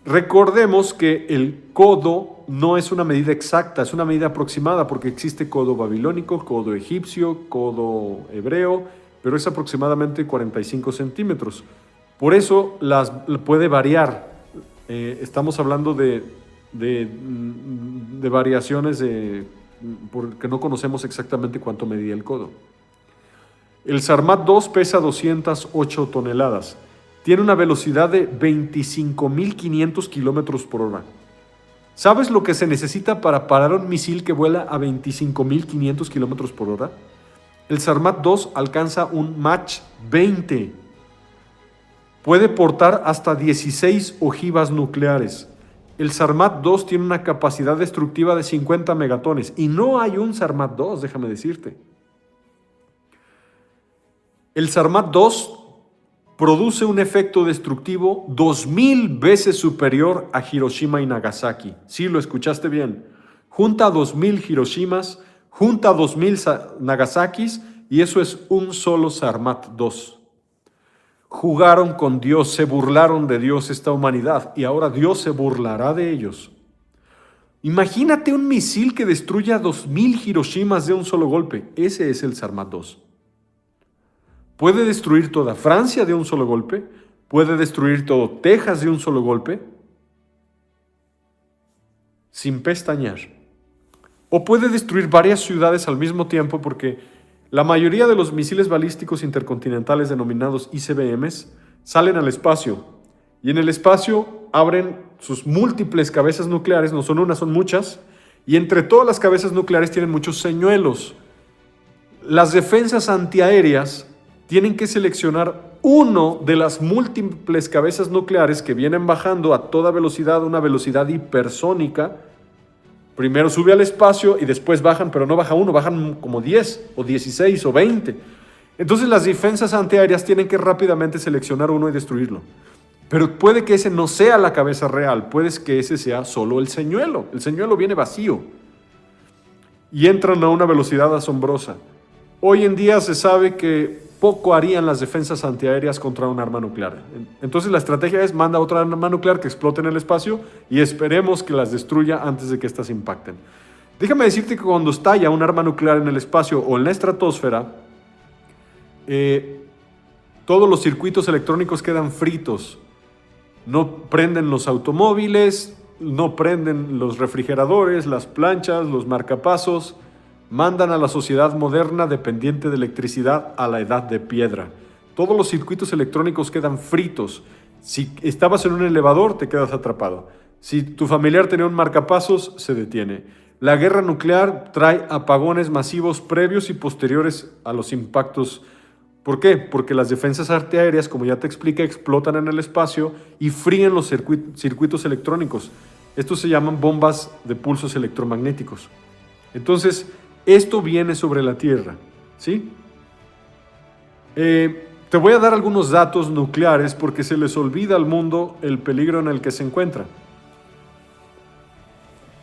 Recordemos que el codo no es una medida exacta, es una medida aproximada porque existe codo babilónico, codo egipcio, codo hebreo, pero es aproximadamente 45 centímetros. Por eso puede variar. Estamos hablando de variaciones porque no conocemos exactamente cuánto medía el codo. El Sarmat II pesa 208 toneladas. Tiene una velocidad de 25.500 kilómetros por hora. ¿Sabes lo que se necesita para parar un misil que vuela a 25.500 kilómetros por hora? El Sarmat II alcanza un Mach 20. Puede portar hasta 16 ojivas nucleares. El Sarmat II tiene una capacidad destructiva de 50 megatones. Y no hay un Sarmat II, déjame decirte. El Sarmat II produce un efecto destructivo 2000 veces superior a Hiroshima y Nagasaki. Sí, lo escuchaste bien. Junta 2000 Hiroshimas, junta 2000 Nagasakis y eso es un solo Sarmat II. Jugaron con Dios, se burlaron de Dios esta humanidad y ahora Dios se burlará de ellos. Imagínate un misil que destruya 2000 Hiroshimas de un solo golpe. Ese es el Sarmat II. Puede destruir toda Francia de un solo golpe, puede destruir todo Texas de un solo golpe, sin pestañear. O puede destruir varias ciudades al mismo tiempo porque la mayoría de los misiles balísticos intercontinentales denominados ICBMs salen al espacio y en el espacio abren sus múltiples cabezas nucleares, no son una, son muchas, y entre todas las cabezas nucleares tienen muchos señuelos. Las defensas antiaéreas tienen que seleccionar uno de las múltiples cabezas nucleares que vienen bajando a toda velocidad, una velocidad hipersónica. Primero sube al espacio y después bajan, pero no baja uno, bajan como 10 o 16 o 20. Entonces las defensas antiaéreas tienen que rápidamente seleccionar uno y destruirlo. Pero puede que ese no sea la cabeza real, puede que ese sea solo el señuelo. El señuelo viene vacío y entran a una velocidad asombrosa. Hoy en día se sabe que poco harían las defensas antiaéreas contra un arma nuclear. Entonces la estrategia es manda otra arma nuclear que explote en el espacio y esperemos que las destruya antes de que éstas impacten. Déjame decirte que cuando estalla un arma nuclear en el espacio o en la estratosfera, todos los circuitos electrónicos quedan fritos. No prenden los automóviles, no prenden los refrigeradores, las planchas, los marcapasos. Mandan a la sociedad moderna dependiente de electricidad a la edad de piedra. Todos los circuitos electrónicos quedan fritos. Si estabas en un elevador, te quedas atrapado. Si tu familiar tenía un marcapasos, se detiene. La guerra nuclear trae apagones masivos previos y posteriores a los impactos. ¿Por qué? Porque las defensas antiaéreas, como ya te expliqué, explotan en el espacio y fríen los circuitos electrónicos. Estos se llaman bombas de pulsos electromagnéticos. Entonces, esto viene sobre la Tierra, ¿sí? Te voy a dar algunos datos nucleares porque se les olvida al mundo el peligro en el que se encuentra.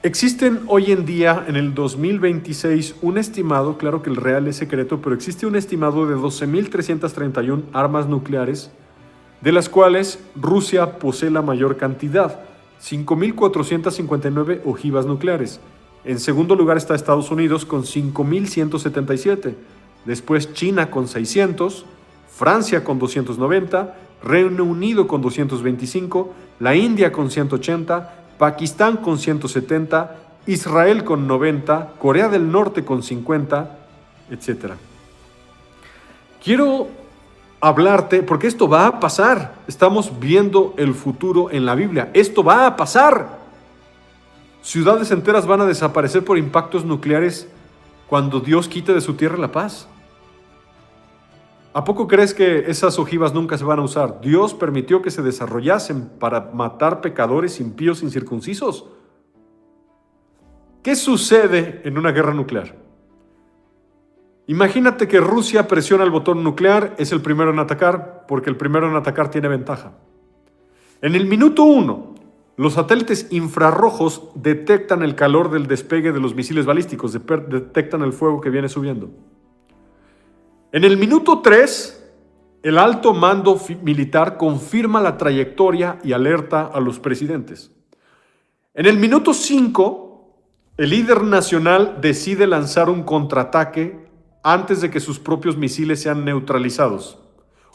Existen hoy en día, en el 2026, un estimado, claro que el real es secreto, pero existe un estimado de 12.331 armas nucleares, de las cuales Rusia posee la mayor cantidad, 5.459 ojivas nucleares. En segundo lugar está Estados Unidos con 5.177, después China con 600, Francia con 290, Reino Unido con 225, la India con 180, Pakistán con 170, Israel con 90, Corea del Norte con 50, etc. Quiero hablarte, porque esto va a pasar, estamos viendo el futuro en la Biblia, esto va a pasar. Ciudades enteras van a desaparecer por impactos nucleares cuando Dios quite de su tierra la paz. ¿A poco crees que esas ojivas nunca se van a usar? Dios permitió que se desarrollasen para matar pecadores impíos incircuncisos. ¿Qué sucede en una guerra nuclear? Imagínate que Rusia presiona el botón nuclear, es el primero en atacar, porque el primero en atacar tiene ventaja. En el minuto 1, Los satélites infrarrojos detectan el calor del despegue de los misiles balísticos, detectan el fuego que viene subiendo. En el minuto 3, el alto mando militar confirma la trayectoria y alerta a los presidentes. En el minuto 5, el líder nacional decide lanzar un contraataque antes de que sus propios misiles sean neutralizados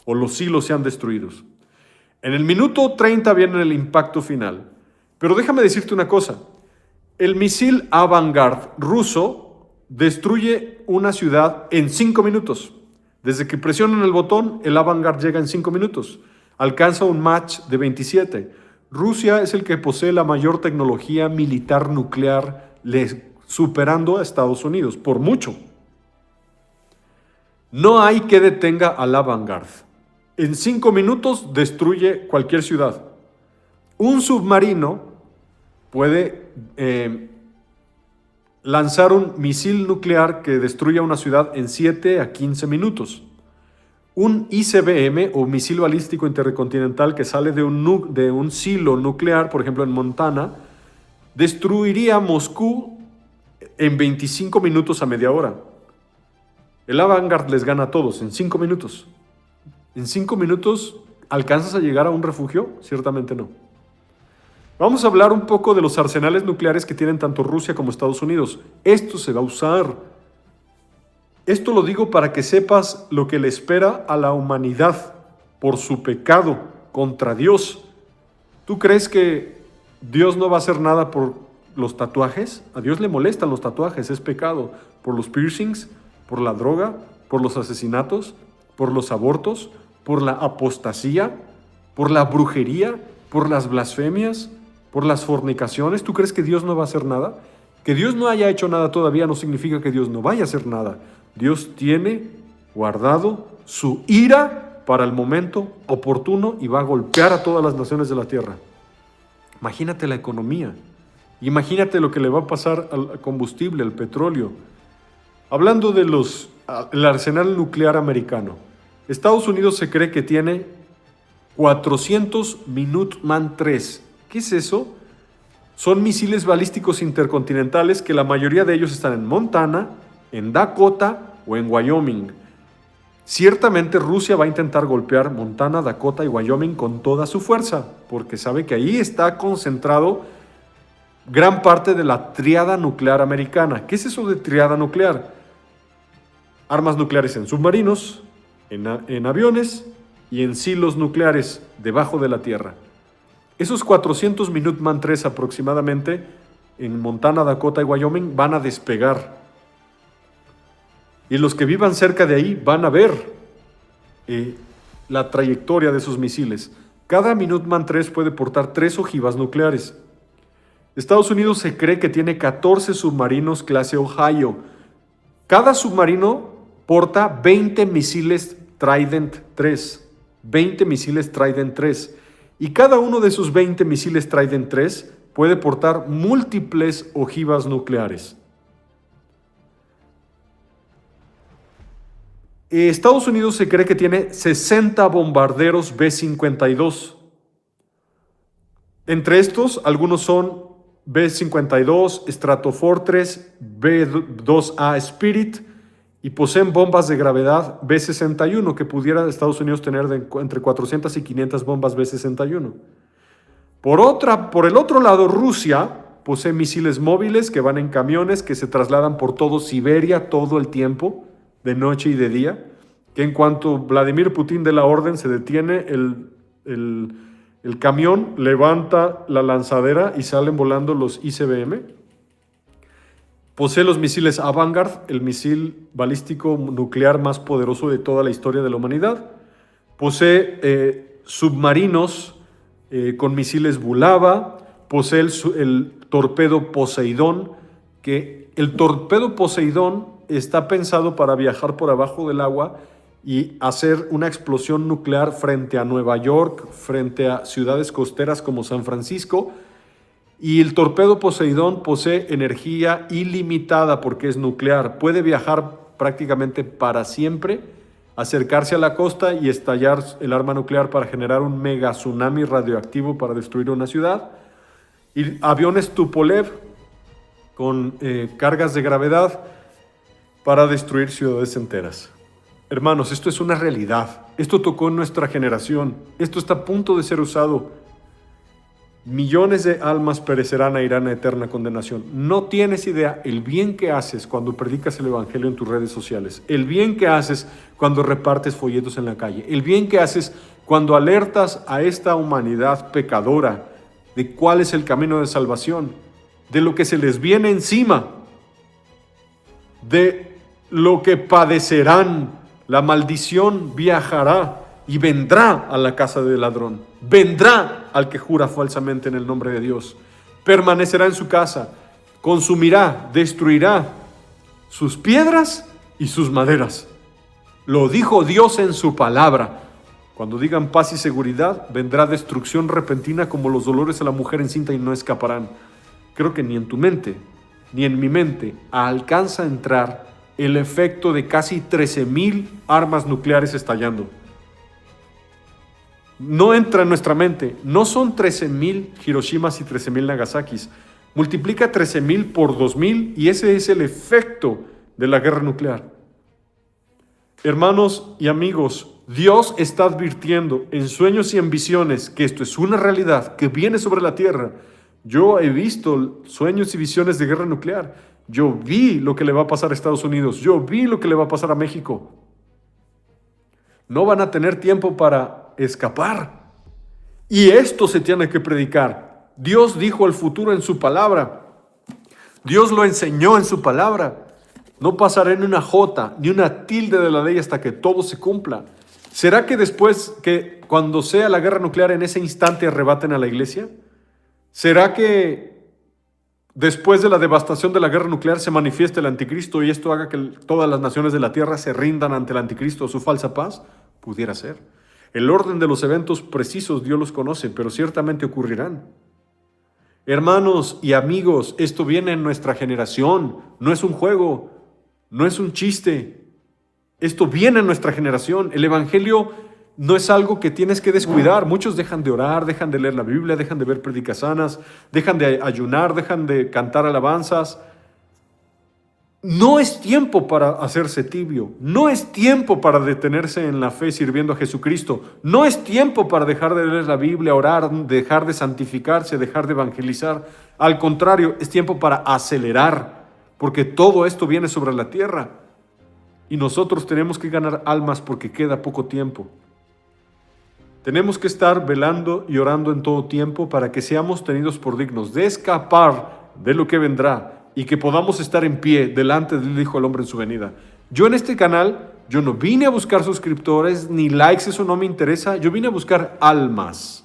o los silos sean destruidos. En el minuto 30 viene el impacto final. Pero déjame decirte una cosa. El misil Avangard ruso destruye una ciudad en 5 minutos. Desde que presionan el botón, el Avangard llega en 5 minutos. Alcanza un Mach de 27. Rusia es el que posee la mayor tecnología militar nuclear, superando a Estados Unidos, por mucho. No hay que detenga al Avangard. En 5 minutos destruye cualquier ciudad. Un submarino puede lanzar un misil nuclear que destruya una ciudad en 7 a 15 minutos. Un ICBM o misil balístico intercontinental que sale de un silo nuclear, por ejemplo en Montana, destruiría Moscú en 25 minutos a media hora. El Avangard les gana a todos en 5 minutos. ¿En 5 minutos alcanzas a llegar a un refugio? Ciertamente no. Vamos a hablar un poco de los arsenales nucleares que tienen tanto Rusia como Estados Unidos. Esto se va a usar. Esto lo digo para que sepas lo que le espera a la humanidad por su pecado contra Dios. ¿Tú crees que Dios no va a hacer nada por los tatuajes? A Dios le molestan los tatuajes, es pecado. Por los piercings, por la droga, por los asesinatos, por los abortos, por la apostasía, por la brujería, por las blasfemias, por las fornicaciones. ¿Tú crees que Dios no va a hacer nada? Que Dios no haya hecho nada todavía no significa que Dios no vaya a hacer nada. Dios tiene guardado su ira para el momento oportuno y va a golpear a todas las naciones de la tierra. Imagínate la economía. Imagínate lo que le va a pasar al combustible, al petróleo. Hablando de el arsenal nuclear americano, Estados Unidos se cree que tiene 400 Minuteman III. ¿Qué es eso? Son misiles balísticos intercontinentales que la mayoría de ellos están en Montana, en Dakota o en Wyoming. Ciertamente Rusia va a intentar golpear Montana, Dakota y Wyoming con toda su fuerza, porque sabe que ahí está concentrado gran parte de la triada nuclear americana. ¿Qué es eso de triada nuclear? Armas nucleares en submarinos, en aviones y en silos nucleares debajo de la tierra. Esos 400 Minuteman III aproximadamente en Montana, Dakota y Wyoming van a despegar. Y los que vivan cerca de ahí van a ver la trayectoria de esos misiles. Cada Minuteman III puede portar 3 ojivas nucleares. Estados Unidos se cree que tiene 14 submarinos clase Ohio. Cada submarino porta 20 misiles Trident III. 20 misiles Trident III. Y cada uno de esos 20 misiles Trident III puede portar múltiples ojivas nucleares. Estados Unidos se cree que tiene 60 bombarderos B-52. Entre estos, algunos son B-52, Stratofortress, B-2A Spirit y poseen bombas de gravedad B-61 que pudiera Estados Unidos tener entre 400 y 500 bombas B-61. Por el otro lado, Rusia posee misiles móviles que van en camiones que se trasladan por todo Siberia todo el tiempo, de noche y de día, que en cuanto Vladimir Putin dé la orden se detiene el camión, levanta la lanzadera y salen volando los ICBM. Posee los misiles Avangard, el misil balístico nuclear más poderoso de toda la historia de la humanidad. Posee submarinos con misiles Bulava. Posee el torpedo Poseidón, que el torpedo Poseidón está pensado para viajar por abajo del agua y hacer una explosión nuclear frente a Nueva York, frente a ciudades costeras como San Francisco. Y el torpedo Poseidón posee energía ilimitada porque es nuclear. Puede viajar prácticamente para siempre, acercarse a la costa y estallar el arma nuclear para generar un mega tsunami radioactivo para destruir una ciudad. y aviones Tupolev con cargas de gravedad para destruir ciudades enteras. Hermanos, esto es una realidad. Esto tocó en nuestra generación. Esto está a punto de ser usado. Millones de almas perecerán e irán a eterna condenación. No tienes idea el bien que haces cuando predicas el evangelio en tus redes sociales, el bien que haces cuando repartes folletos en la calle, el bien que haces cuando alertas a esta humanidad pecadora de cuál es el camino de salvación, de lo que se les viene encima, de lo que padecerán. La maldición viajará y vendrá a la casa del ladrón, vendrá al que jura falsamente en el nombre de Dios, permanecerá en su casa, consumirá, destruirá sus piedras y sus maderas. Lo dijo Dios en su palabra. Cuando digan paz y seguridad, vendrá destrucción repentina como los dolores a la mujer encinta y no escaparán. Creo que ni en tu mente, ni en mi mente alcanza a entrar el efecto de casi 13,000 armas nucleares estallando. No entra en nuestra mente. No son 13,000 Hiroshimas y 13,000 Nagasakis. Multiplica 13,000 por 2,000 y ese es el efecto de la guerra nuclear. Hermanos y amigos, Dios está advirtiendo en sueños y en visiones que esto es una realidad que viene sobre la tierra. Yo he visto sueños y visiones de guerra nuclear. Yo vi lo que le va a pasar a Estados Unidos. Yo vi lo que le va a pasar a México. No van a tener tiempo para escapar. Y esto se tiene que predicar. Dios dijo el futuro en su palabra. Dios lo enseñó en su palabra. No pasará ni una jota, ni una tilde de la ley hasta que todo se cumpla. ¿Será que después, que cuando sea la guerra nuclear, en ese instante arrebaten a la iglesia? ¿Será que después de la devastación de la guerra nuclear se manifieste el anticristo y esto haga que todas las naciones de la tierra se rindan ante el anticristo o su falsa paz? Pudiera ser. El orden de los eventos precisos Dios los conoce, pero ciertamente ocurrirán. Hermanos y amigos, esto viene en nuestra generación. No es un juego, no es un chiste. Esto viene en nuestra generación. El evangelio no es algo que tienes que descuidar. Muchos dejan de orar, dejan de leer la Biblia, dejan de ver predicasanas, dejan de ayunar, dejan de cantar alabanzas. No es tiempo para hacerse tibio. No es tiempo para detenerse en la fe sirviendo a Jesucristo. No es tiempo para dejar de leer la Biblia, orar, dejar de santificarse, dejar de evangelizar. Al contrario, es tiempo para acelerar, porque todo esto viene sobre la tierra. Y nosotros tenemos que ganar almas porque queda poco tiempo. Tenemos que estar velando y orando en todo tiempo para que seamos tenidos por dignos de escapar de lo que vendrá y que podamos estar en pie delante del Hijo del Hombre en su venida. Yo en este canal, yo no vine a buscar suscriptores ni likes, eso no me interesa. Yo vine a buscar almas.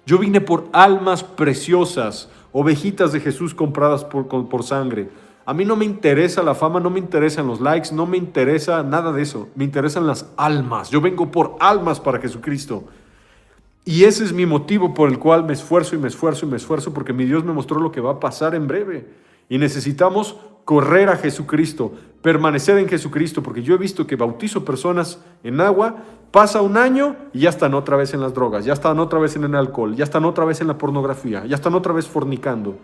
Yo vine por almas preciosas, ovejitas de Jesús compradas por sangre. A mí no me interesa la fama, no me interesan los likes, no me interesa nada de eso. Me interesan las almas. Yo vengo por almas para Jesucristo. Y ese es mi motivo por el cual me esfuerzo y me esfuerzo y me esfuerzo, porque mi Dios me mostró lo que va a pasar en breve. Y necesitamos correr a Jesucristo, permanecer en Jesucristo, porque yo he visto que bautizo personas en agua, pasa un año y ya están otra vez en las drogas, ya están otra vez en el alcohol, ya están otra vez en la pornografía, ya están otra vez fornicando.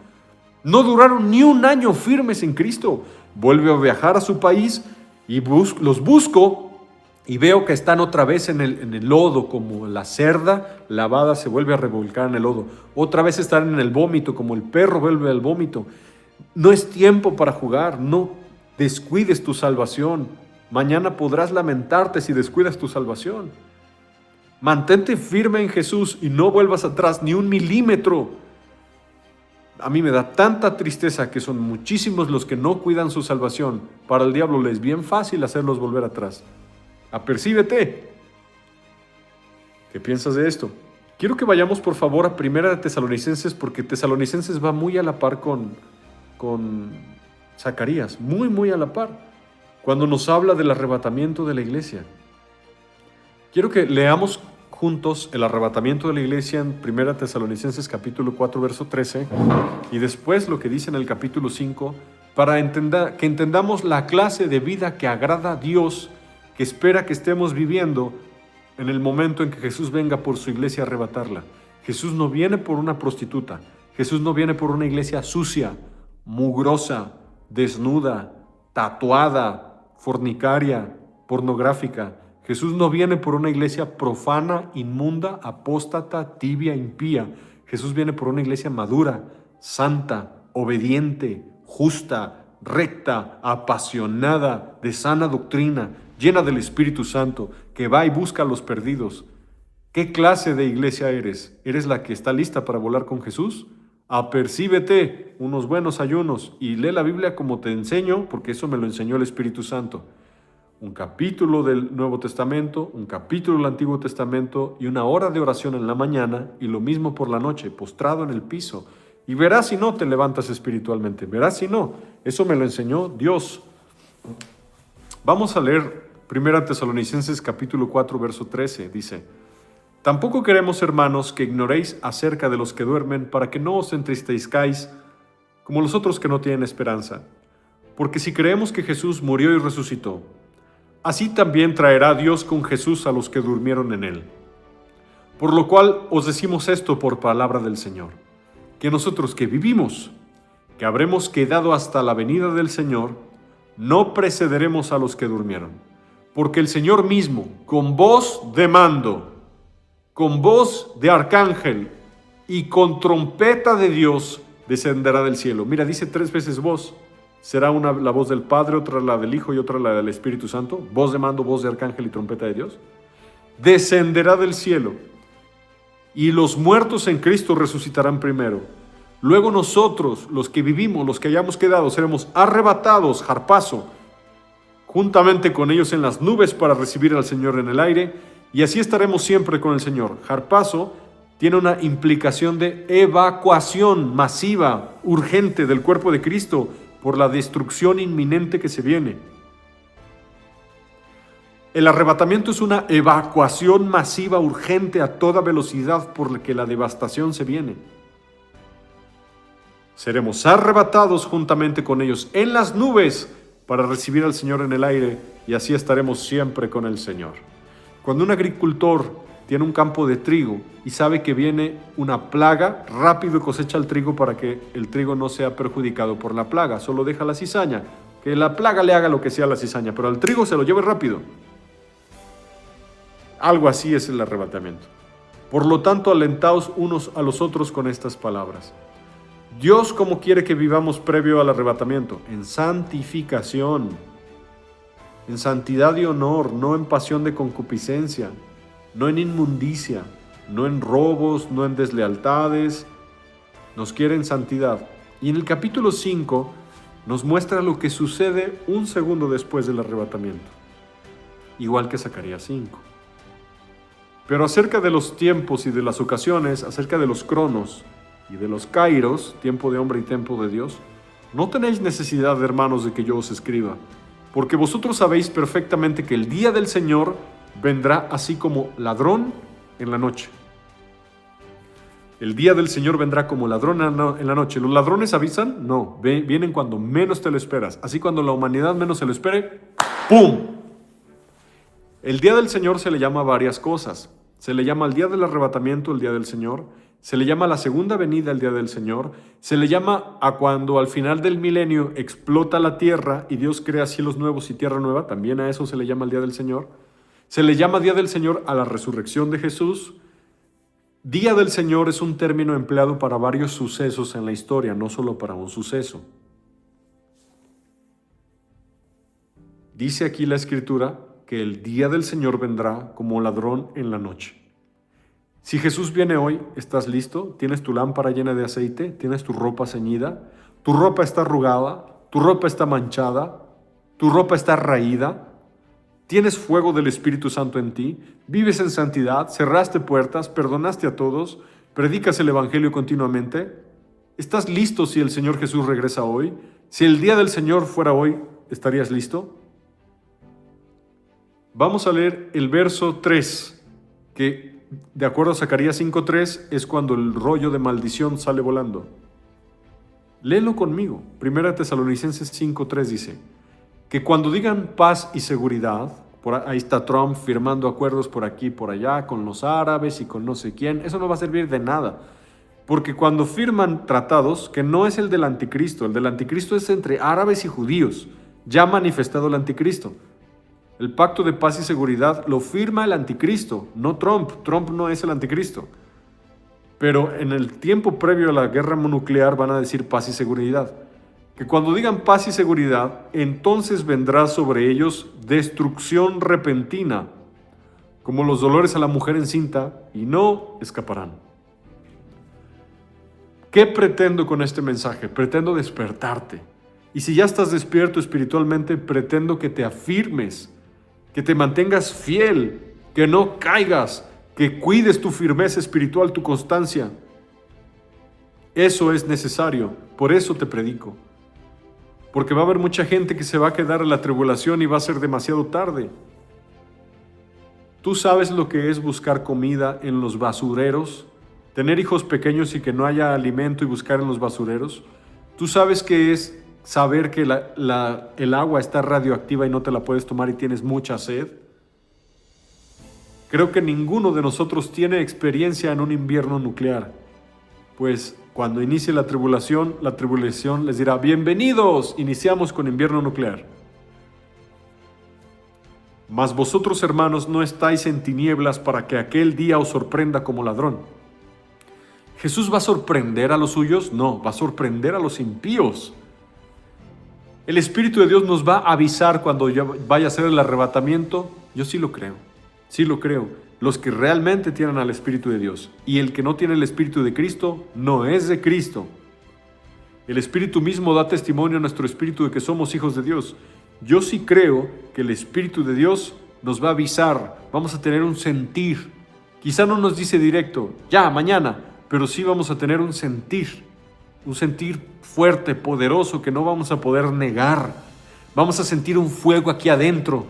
No duraron ni un año firmes en Cristo. Vuelve a viajar a su país y los busco y veo que están otra vez en el lodo, como la cerda lavada se vuelve a revolcar en el lodo. Otra vez están en el vómito, como el perro vuelve al vómito. No es tiempo para jugar, no descuides tu salvación. Mañana podrás lamentarte si descuidas tu salvación. Mantente firme en Jesús y no vuelvas atrás ni un milímetro. A mí me da tanta tristeza que son muchísimos los que no cuidan su salvación. Para el diablo le es bien fácil hacerlos volver atrás. Apercíbete. ¿Qué piensas de esto? Quiero que vayamos por favor a 1 Tesalonicenses, porque Tesalonicenses va muy a la par con Zacarías, muy a la par, cuando nos habla del arrebatamiento de la iglesia. Quiero que leamos juntos el arrebatamiento de la iglesia en 1 Tesalonicenses capítulo 4, verso 13, y después lo que dice en el capítulo 5, para que entendamos la clase de vida que agrada a Dios, que espera que estemos viviendo en el momento en que Jesús venga por su iglesia a arrebatarla. Jesús no viene por una prostituta, Jesús no viene por una iglesia sucia, mugrosa, desnuda, tatuada, fornicaria, pornográfica. Jesús no viene por una iglesia profana, inmunda, apóstata, tibia, impía. Jesús viene por una iglesia madura, santa, obediente, justa, recta, apasionada, de sana doctrina, llena del Espíritu Santo, que va y busca a los perdidos. ¿Qué clase de iglesia eres? ¿Eres la que está lista para volar con Jesús? Apercíbete unos buenos ayunos y lee la Biblia como te enseño, porque eso me lo enseñó el Espíritu Santo. Un capítulo del Nuevo Testamento, un capítulo del Antiguo Testamento y una hora de oración en la mañana y lo mismo por la noche, postrado en el piso. Y verás si no te levantas espiritualmente, verás si no. Eso me lo enseñó Dios. Vamos a leer 1 Tesalonicenses capítulo 4, verso 13. Dice: tampoco queremos, hermanos, que ignoréis acerca de los que duermen, para que no os entristezcáis como los otros que no tienen esperanza. Porque si creemos que Jesús murió y resucitó, así también traerá Dios con Jesús a los que durmieron en él. Por lo cual os decimos esto por palabra del Señor, que nosotros que vivimos, que habremos quedado hasta la venida del Señor, no precederemos a los que durmieron. Porque el Señor mismo, con voz de mando, con voz de arcángel y con trompeta de Dios, descenderá del cielo. Mira, dice 3 veces voz. Será una la voz del Padre, otra la del Hijo y otra la del Espíritu Santo. Voz de mando, voz de arcángel y trompeta de Dios. Descenderá del cielo. Y los muertos en Cristo resucitarán primero. Luego nosotros, los que vivimos, los que hayamos quedado, seremos arrebatados, harpazo, juntamente con ellos en las nubes para recibir al Señor en el aire. Y así estaremos siempre con el Señor. Harpazo tiene una implicación de evacuación masiva, urgente del cuerpo de Cristo por la destrucción inminente que se viene. El arrebatamiento es una evacuación masiva, urgente, a toda velocidad por la que la devastación se viene. Seremos arrebatados juntamente con ellos en las nubes para recibir al Señor en el aire y así estaremos siempre con el Señor. Cuando un agricultor tiene un campo de trigo y sabe que viene una plaga, rápido cosecha el trigo para que el trigo no sea perjudicado por la plaga. Solo deja la cizaña, que la plaga le haga lo que sea a la cizaña, pero al trigo se lo lleve rápido. Algo así es el arrebatamiento. Por lo tanto, alentaos unos a los otros con estas palabras. Dios, ¿cómo quiere que vivamos previo al arrebatamiento? En santificación, en santidad y honor, no en pasión de concupiscencia, no en inmundicia, no en robos, no en deslealtades. Nos quiere en santidad. Y en el capítulo 5 nos muestra lo que sucede un segundo después del arrebatamiento, igual que Zacarías 5. Pero acerca de los tiempos y de las ocasiones, acerca de los cronos y de los kairos, tiempo de hombre y tiempo de Dios, no tenéis necesidad, hermanos, de que yo os escriba, porque vosotros sabéis perfectamente que el día del Señor vendrá así como ladrón en la noche. El día del Señor vendrá como ladrón en la noche. ¿Los ladrones avisan? No, vienen cuando menos te lo esperas. Así cuando la humanidad menos se lo espere, ¡pum! El día del Señor se le llama varias cosas. Se le llama el día del arrebatamiento, el día del Señor. Se le llama la segunda venida, el día del Señor. Se le llama a cuando al final del milenio explota la tierra y Dios crea cielos nuevos y tierra nueva. También a eso se le llama el día del Señor. Se le llama día del Señor a la resurrección de Jesús. Día del Señor es un término empleado para varios sucesos en la historia, no solo para un suceso. Dice aquí la Escritura que el día del Señor vendrá como ladrón en la noche. Si Jesús viene hoy, ¿estás listo? ¿Tienes tu lámpara llena de aceite? ¿Tienes tu ropa ceñida? ¿Tu ropa está arrugada? ¿Tu ropa está manchada? ¿Tu ropa está raída? ¿Tienes fuego del Espíritu Santo en ti? ¿Vives en santidad? ¿Cerraste puertas? ¿Perdonaste a todos? ¿Predicas el Evangelio continuamente? ¿Estás listo si el Señor Jesús regresa hoy? Si el día del Señor fuera hoy, ¿estarías listo? Vamos a leer el verso 3, que de acuerdo a Zacarías 5:3 es cuando el rollo de maldición sale volando. Léelo conmigo. 1 Tesalonicenses 5:3 dice que cuando digan paz y seguridad, ahí está Trump firmando acuerdos por aquí y por allá con los árabes y con no sé quién, eso no va a servir de nada. Porque cuando firman tratados, que no es el del anticristo es entre árabes y judíos, ya manifestado el anticristo. El pacto de paz y seguridad lo firma el anticristo, no Trump. Trump no es el anticristo. Pero en el tiempo previo a la guerra nuclear van a decir paz y seguridad. Que cuando digan paz y seguridad, entonces vendrá sobre ellos destrucción repentina, como los dolores a la mujer encinta, y no escaparán. ¿Qué pretendo con este mensaje? Pretendo despertarte. Y si ya estás despierto espiritualmente, pretendo que te afirmes, que te mantengas fiel, que no caigas, que cuides tu firmeza espiritual, tu constancia. Eso es necesario, por eso te predico. Porque va a haber mucha gente que se va a quedar en la tribulación y va a ser demasiado tarde. ¿Tú sabes lo que es buscar comida en los basureros? Tener hijos pequeños y que no haya alimento y buscar en los basureros. ¿Tú sabes qué es saber que el agua está radioactiva y no te la puedes tomar y tienes mucha sed? Creo que ninguno de nosotros tiene experiencia en un invierno nuclear. Pues cuando inicie la tribulación les dirá: bienvenidos, iniciamos con invierno nuclear. Mas vosotros, hermanos, no estáis en tinieblas para que aquel día os sorprenda como ladrón. ¿Jesús va a sorprender a los suyos? No, va a sorprender a los impíos. ¿El Espíritu de Dios nos va a avisar cuando vaya a ser el arrebatamiento? Yo sí lo creo, sí lo creo. Los que realmente tienen al Espíritu de Dios. Y el que no tiene el Espíritu de Cristo, no es de Cristo. El Espíritu mismo da testimonio a nuestro espíritu de que somos hijos de Dios. Yo sí creo que el Espíritu de Dios nos va a avisar. Vamos a tener un sentir. Quizá no nos dice directo, ya, mañana, pero sí vamos a tener un sentir fuerte, poderoso, que no vamos a poder negar. Vamos a sentir un fuego aquí adentro,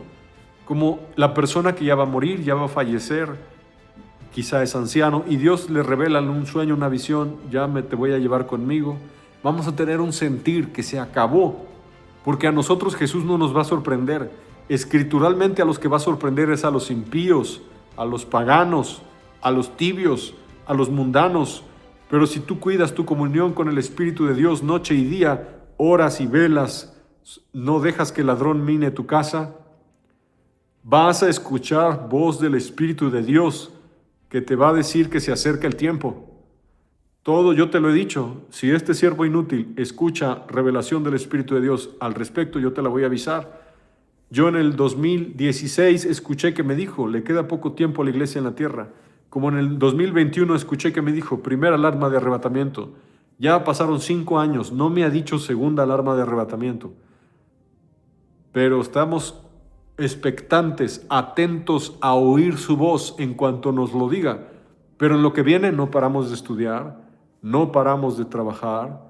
como la persona que ya va a morir, ya va a fallecer, quizá es anciano, y Dios le revela en un sueño, una visión: te voy a llevar conmigo. Vamos a tener un sentir que se acabó, porque a nosotros Jesús no nos va a sorprender. Escrituralmente a los que va a sorprender es a los impíos, a los paganos, a los tibios, a los mundanos. Pero si tú cuidas tu comunión con el Espíritu de Dios noche y día, oras y velas, no dejas que el ladrón mine tu casa, vas a escuchar voz del Espíritu de Dios que te va a decir que se acerca el tiempo. Todo yo te lo he dicho. Si este siervo inútil escucha revelación del Espíritu de Dios al respecto, yo te la voy a avisar. Yo en el 2016 escuché que me dijo: le queda poco tiempo a la iglesia en la tierra. Como en el 2021 escuché que me dijo: primera alarma de arrebatamiento. Ya pasaron 5 años, no me ha dicho segunda alarma de arrebatamiento. Pero estamos expectantes, atentos a oír su voz en cuanto nos lo diga. Pero en lo que viene no paramos de estudiar, no paramos de trabajar,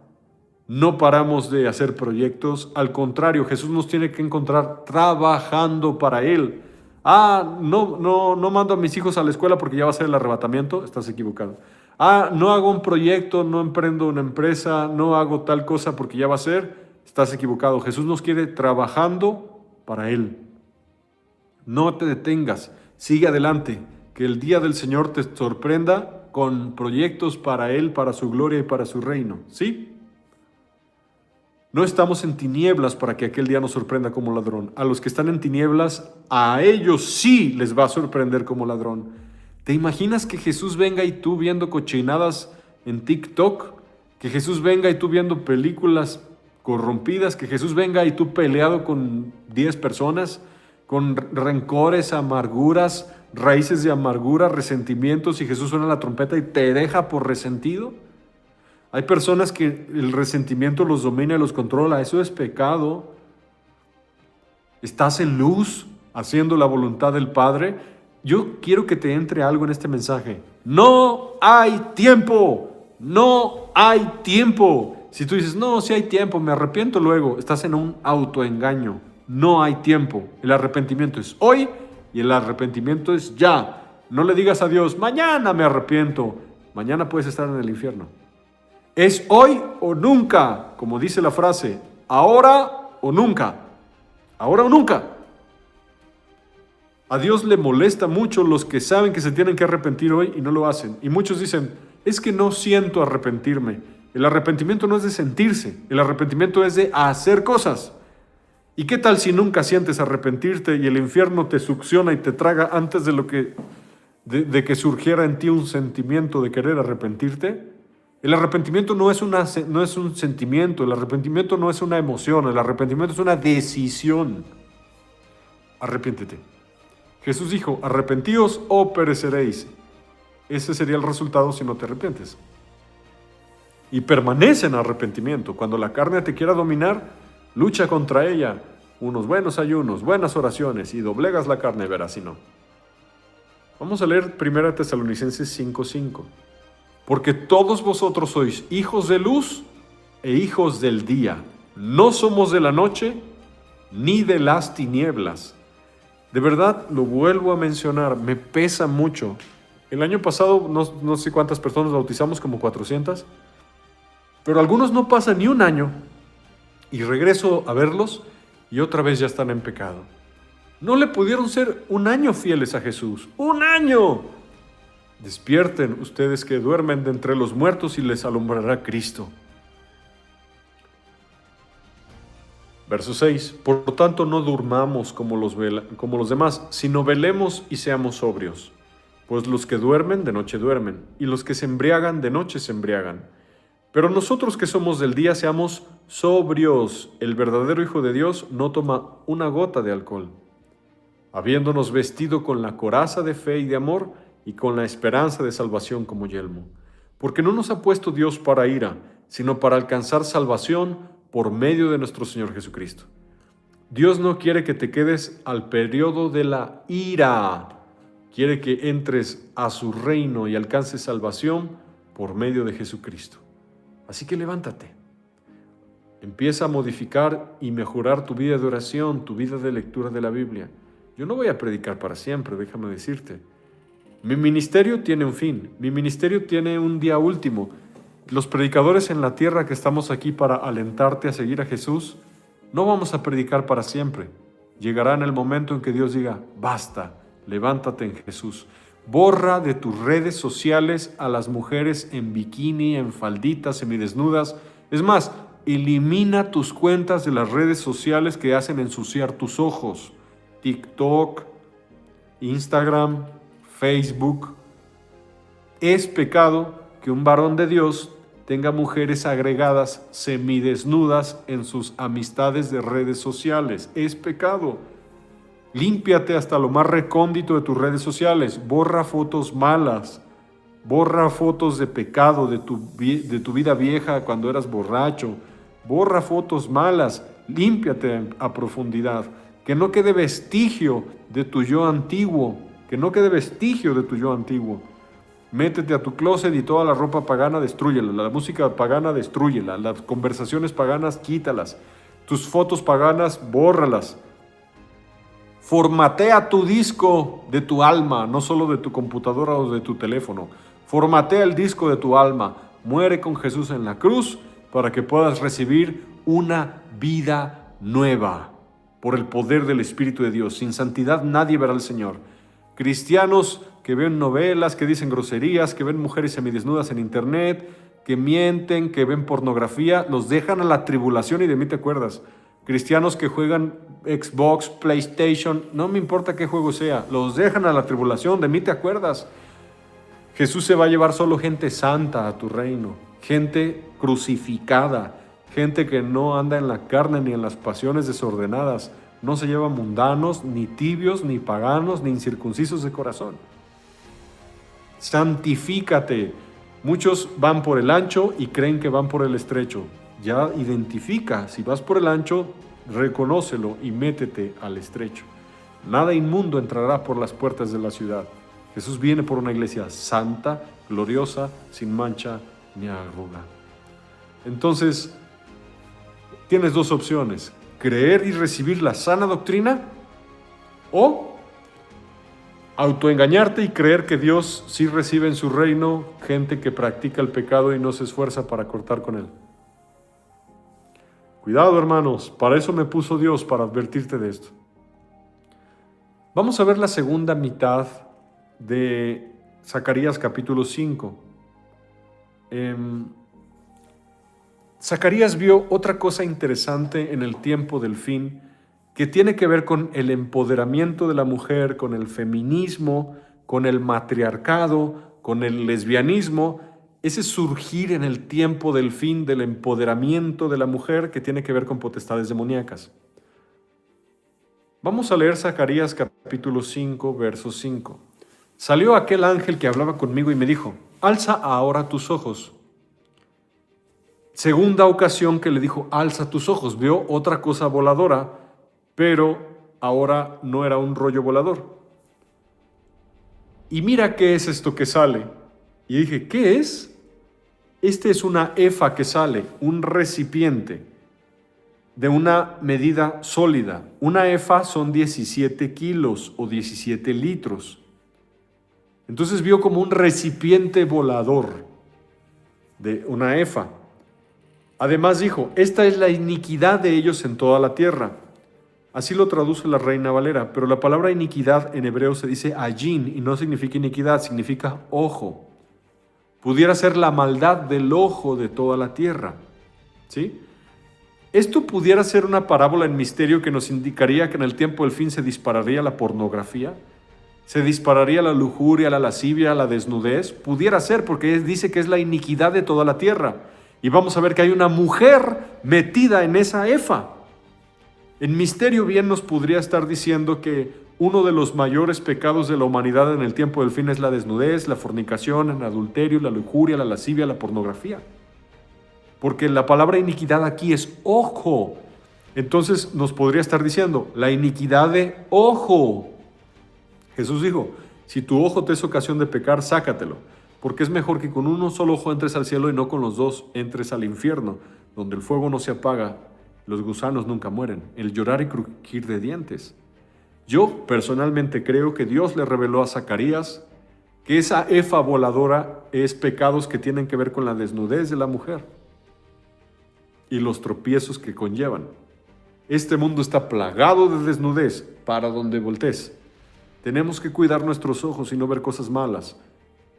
no paramos de hacer proyectos. Al contrario, Jesús nos tiene que encontrar trabajando para Él. No mando a mis hijos a la escuela porque ya va a ser el arrebatamiento. Estás equivocado. No hago un proyecto, no emprendo una empresa, no hago tal cosa porque ya va a ser. Estás equivocado. Jesús nos quiere trabajando para Él. No te detengas, sigue adelante, que el día del Señor te sorprenda con proyectos para Él, para su gloria y para su reino, ¿sí? No estamos en tinieblas para que aquel día nos sorprenda como ladrón. A los que están en tinieblas, a ellos sí les va a sorprender como ladrón. ¿Te imaginas que Jesús venga y tú viendo cochinadas en TikTok? Que Jesús venga y tú viendo películas corrompidas, que Jesús venga y tú peleado con 10 personas, con rencores, amarguras, raíces de amargura, resentimientos, y Jesús suena la trompeta y te deja por resentido? Hay personas que el resentimiento los domina y los controla. Eso es pecado. Estás en luz, haciendo la voluntad del Padre. Yo quiero que te entre algo en este mensaje. No hay tiempo. No hay tiempo. Si tú dices: no, sí hay tiempo, me arrepiento luego, estás en un autoengaño. No hay tiempo. El arrepentimiento es hoy y el arrepentimiento es ya. No le digas a Dios: mañana me arrepiento. Mañana puedes estar en el infierno. Es hoy o nunca, como dice la frase, ahora o nunca. Ahora o nunca. A Dios le molesta mucho los que saben que se tienen que arrepentir hoy y no lo hacen. Y muchos dicen: es que no siento arrepentirme. El arrepentimiento no es de sentirse, el arrepentimiento es de hacer cosas. ¿Y qué tal si nunca sientes arrepentirte y el infierno te succiona y te traga antes de que surgiera en ti un sentimiento de querer arrepentirte? El arrepentimiento no es un sentimiento, el arrepentimiento no es una emoción, el arrepentimiento es una decisión. Arrepiéntete. Jesús dijo, arrepentíos o pereceréis. Ese sería el resultado si no te arrepientes. Y permanece en arrepentimiento. Cuando la carne te quiera dominar, lucha contra ella. Unos buenos ayunos, buenas oraciones y doblegas la carne, verás si no. Vamos a leer 1 Tesalonicenses 5:5. Porque todos vosotros sois hijos de luz e hijos del día. No somos de la noche ni de las tinieblas. De verdad, lo vuelvo a mencionar, me pesa mucho. El año pasado, no sé cuántas personas bautizamos, como 400. Pero algunos no pasan ni un año y regreso a verlos y otra vez ya están en pecado. No le pudieron ser un año fieles a Jesús. ¡Un año! Despierten ustedes que duermen de entre los muertos y les alumbrará Cristo. Verso 6. Por lo tanto, no durmamos como los demás, sino velemos y seamos sobrios. Pues los que duermen, de noche duermen, y los que se embriagan, de noche se embriagan. Pero nosotros que somos del día, seamos sobrios. El verdadero Hijo de Dios no toma una gota de alcohol. Habiéndonos vestido con la coraza de fe y de amor, y con la esperanza de salvación como yelmo. Porque no nos ha puesto Dios para ira, sino para alcanzar salvación por medio de nuestro Señor Jesucristo. Dios no quiere que te quedes al periodo de la ira. Quiere que entres a su reino y alcances salvación por medio de Jesucristo. Así que levántate. Empieza a modificar y mejorar tu vida de oración, tu vida de lectura de la Biblia. Yo no voy a predicar para siempre, déjame decirte. Mi ministerio tiene un fin, mi ministerio tiene un día último. Los predicadores en la tierra que estamos aquí para alentarte a seguir a Jesús, no vamos a predicar para siempre. Llegará en el momento en que Dios diga, basta, levántate en Jesús. Borra de tus redes sociales a las mujeres en bikini, en falditas, semidesnudas. Es más, elimina tus cuentas de las redes sociales que hacen ensuciar tus ojos. TikTok, Instagram, Facebook. Es pecado que un varón de Dios tenga mujeres agregadas semidesnudas en sus amistades de redes sociales. Es pecado. Límpiate hasta lo más recóndito de tus redes sociales. Borra fotos malas. Borra fotos de pecado de tu vida vieja cuando eras borracho. Borra fotos malas. Límpiate a profundidad. Que no quede vestigio de tu yo antiguo. Que no quede vestigio de tu yo antiguo. Métete a tu closet y toda la ropa pagana destrúyela. La música pagana destrúyela. Las conversaciones paganas quítalas. Tus fotos paganas bórralas. Formatea tu disco de tu alma, no solo de tu computadora o de tu teléfono. Formatea el disco de tu alma. Muere con Jesús en la cruz para que puedas recibir una vida nueva por el poder del Espíritu de Dios. Sin santidad nadie verá al Señor. Cristianos que ven novelas, que dicen groserías, que ven mujeres semidesnudas en internet, que mienten, que ven pornografía, los dejan a la tribulación y de mí te acuerdas. Cristianos que juegan Xbox, PlayStation, no me importa qué juego sea, los dejan a la tribulación, de mí te acuerdas. Jesús se va a llevar solo gente santa a tu reino, gente crucificada, gente que no anda en la carne ni en las pasiones desordenadas, no se lleva mundanos, ni tibios, ni paganos, ni incircuncisos de corazón. Santifícate. Muchos van por el ancho y creen que van por el estrecho. Ya identifica, si vas por el ancho, reconócelo y métete al estrecho. Nada inmundo entrará por las puertas de la ciudad. Jesús viene por una iglesia santa, gloriosa, sin mancha ni arruga. Entonces, tienes dos opciones: creer y recibir la sana doctrina, o autoengañarte y creer que Dios sí recibe en su reino gente que practica el pecado y no se esfuerza para cortar con él. Cuidado, hermanos, para eso me puso Dios, para advertirte de esto. Vamos a ver la segunda mitad de Zacarías capítulo 5. Zacarías vio otra cosa interesante en el tiempo del fin que tiene que ver con el empoderamiento de la mujer, con el feminismo, con el matriarcado, con el lesbianismo, ese surgir en el tiempo del fin del empoderamiento de la mujer que tiene que ver con potestades demoníacas. Vamos a leer Zacarías capítulo 5, verso 5. Salió aquel ángel que hablaba conmigo y me dijo, alza ahora tus ojos. Segunda ocasión que le dijo, alza tus ojos. Vio otra cosa voladora, pero ahora no era un rollo volador. Y mira qué es esto que sale. Y dije, ¿qué es? Este es una efa que sale, un recipiente de una medida sólida. Una efa son 17 kilos o 17 litros. Entonces vio como un recipiente volador de una efa. Además dijo, esta es la iniquidad de ellos en toda la tierra. Así lo traduce la Reina Valera, pero la palabra iniquidad en hebreo se dice ayin y no significa iniquidad, significa ojo. Pudiera ser la maldad del ojo de toda la tierra. ¿Sí? Esto pudiera ser una parábola en misterio que nos indicaría que en el tiempo del fin se dispararía la pornografía, se dispararía la lujuria, la lascivia, la desnudez. Pudiera ser porque dice que es la iniquidad de toda la tierra. Y vamos a ver que hay una mujer metida en esa efa. En misterio bien nos podría estar diciendo que uno de los mayores pecados de la humanidad en el tiempo del fin es la desnudez, la fornicación, el adulterio, la lujuria, la lascivia, la pornografía. Porque la palabra iniquidad aquí es ojo. Entonces nos podría estar diciendo la iniquidad de ojo. Jesús dijo, si tu ojo te es ocasión de pecar, sácatelo. Porque es mejor que con uno solo ojo entres al cielo y no con los dos entres al infierno, donde el fuego no se apaga, los gusanos nunca mueren, el llorar y crujir de dientes. Yo personalmente creo que Dios le reveló a Zacarías que esa efa voladora es pecados que tienen que ver con la desnudez de la mujer y los tropiezos que conllevan. Este mundo está plagado de desnudez para donde voltees. Tenemos que cuidar nuestros ojos y no ver cosas malas.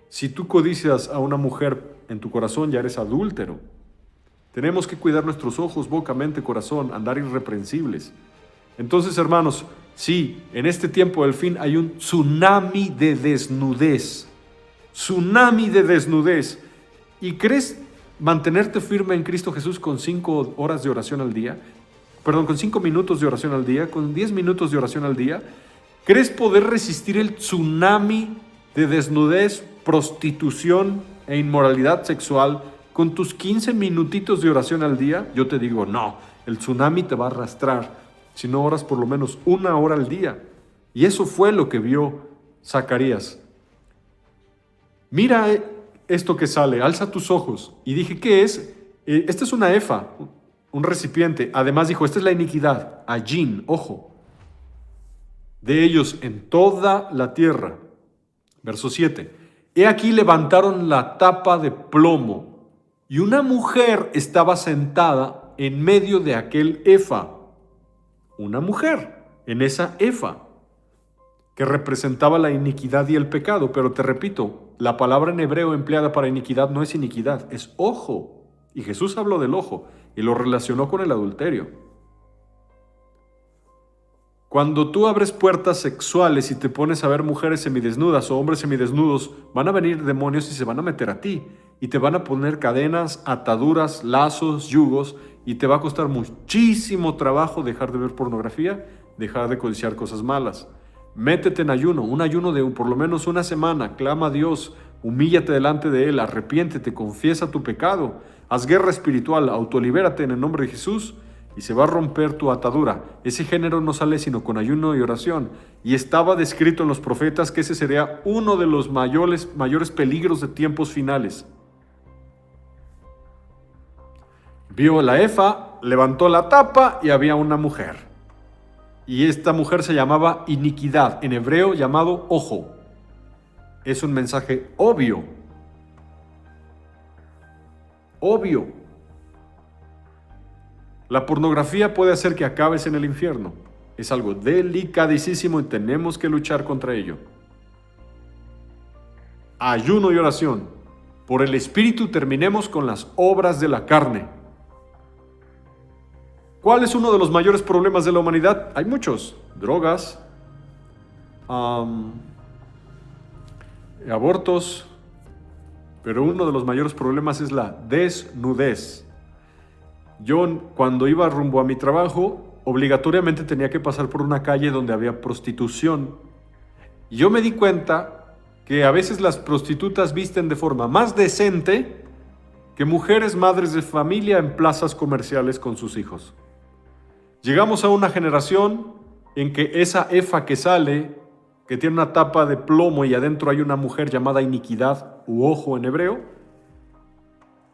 Si tú codicias a una mujer en tu corazón, ya eres adúltero. Tenemos que cuidar nuestros ojos, boca, mente, corazón, andar irreprensibles. Entonces, hermanos, sí, en este tiempo del fin hay un tsunami de desnudez. Tsunami de desnudez. ¿Y crees mantenerte firme en Cristo Jesús con 5 horas de oración al día? Perdón, con 5 minutos de oración al día, con 10 minutos de oración al día. ¿Crees poder resistir el tsunami de desnudez, prostitución e inmoralidad sexual con tus 15 minutitos de oración al día? Yo te digo, no, el tsunami te va a arrastrar si no oras por lo menos 1 hora al día. Y eso fue lo que vio Zacarías. Mira esto que sale, alza tus ojos. Y dije, ¿qué es? Esta es una efa, un recipiente. Además dijo, esta es la iniquidad, ayin, ojo, de ellos en toda la tierra. Verso 7. He aquí levantaron la tapa de plomo y una mujer estaba sentada en medio de aquel efa. Una mujer en esa efa que representaba la iniquidad y el pecado. Pero te repito, la palabra en hebreo empleada para iniquidad no es iniquidad, es ojo. Y Jesús habló del ojo y lo relacionó con el adulterio. Cuando tú abres puertas sexuales y te pones a ver mujeres semidesnudas o hombres semidesnudos, van a venir demonios y se van a meter a ti. Y te van a poner cadenas, ataduras, lazos, yugos, y te va a costar muchísimo trabajo dejar de ver pornografía, dejar de codiciar cosas malas. Métete en ayuno, un ayuno de por lo menos 1 semana, clama a Dios, humíllate delante de Él, arrepiéntete, confiesa tu pecado, haz guerra espiritual, autolibérate en el nombre de Jesús, y se va a romper tu atadura. Ese género no sale sino con ayuno y oración. Y estaba descrito en los profetas que ese sería uno de los mayores peligros de tiempos finales. Vio la efa, levantó la tapa y había una mujer. Y esta mujer se llamaba iniquidad, en hebreo llamado ojo. Es un mensaje obvio. Obvio. La pornografía puede hacer que acabes en el infierno. Es algo delicadísimo y tenemos que luchar contra ello. Ayuno y oración. por el Espíritu terminemos con las obras de la carne. ¿Cuál es uno de los mayores problemas de la humanidad? Hay muchos. Drogas, abortos, pero uno de los mayores problemas es la desnudez. Yo, cuando iba rumbo a mi trabajo, obligatoriamente tenía que pasar por una calle donde había prostitución. Y yo me di cuenta que a veces las prostitutas visten de forma más decente que mujeres madres de familia en plazas comerciales con sus hijos. Llegamos a una generación en que esa efa que sale, que tiene una tapa de plomo y adentro hay una mujer llamada iniquidad u ojo en hebreo,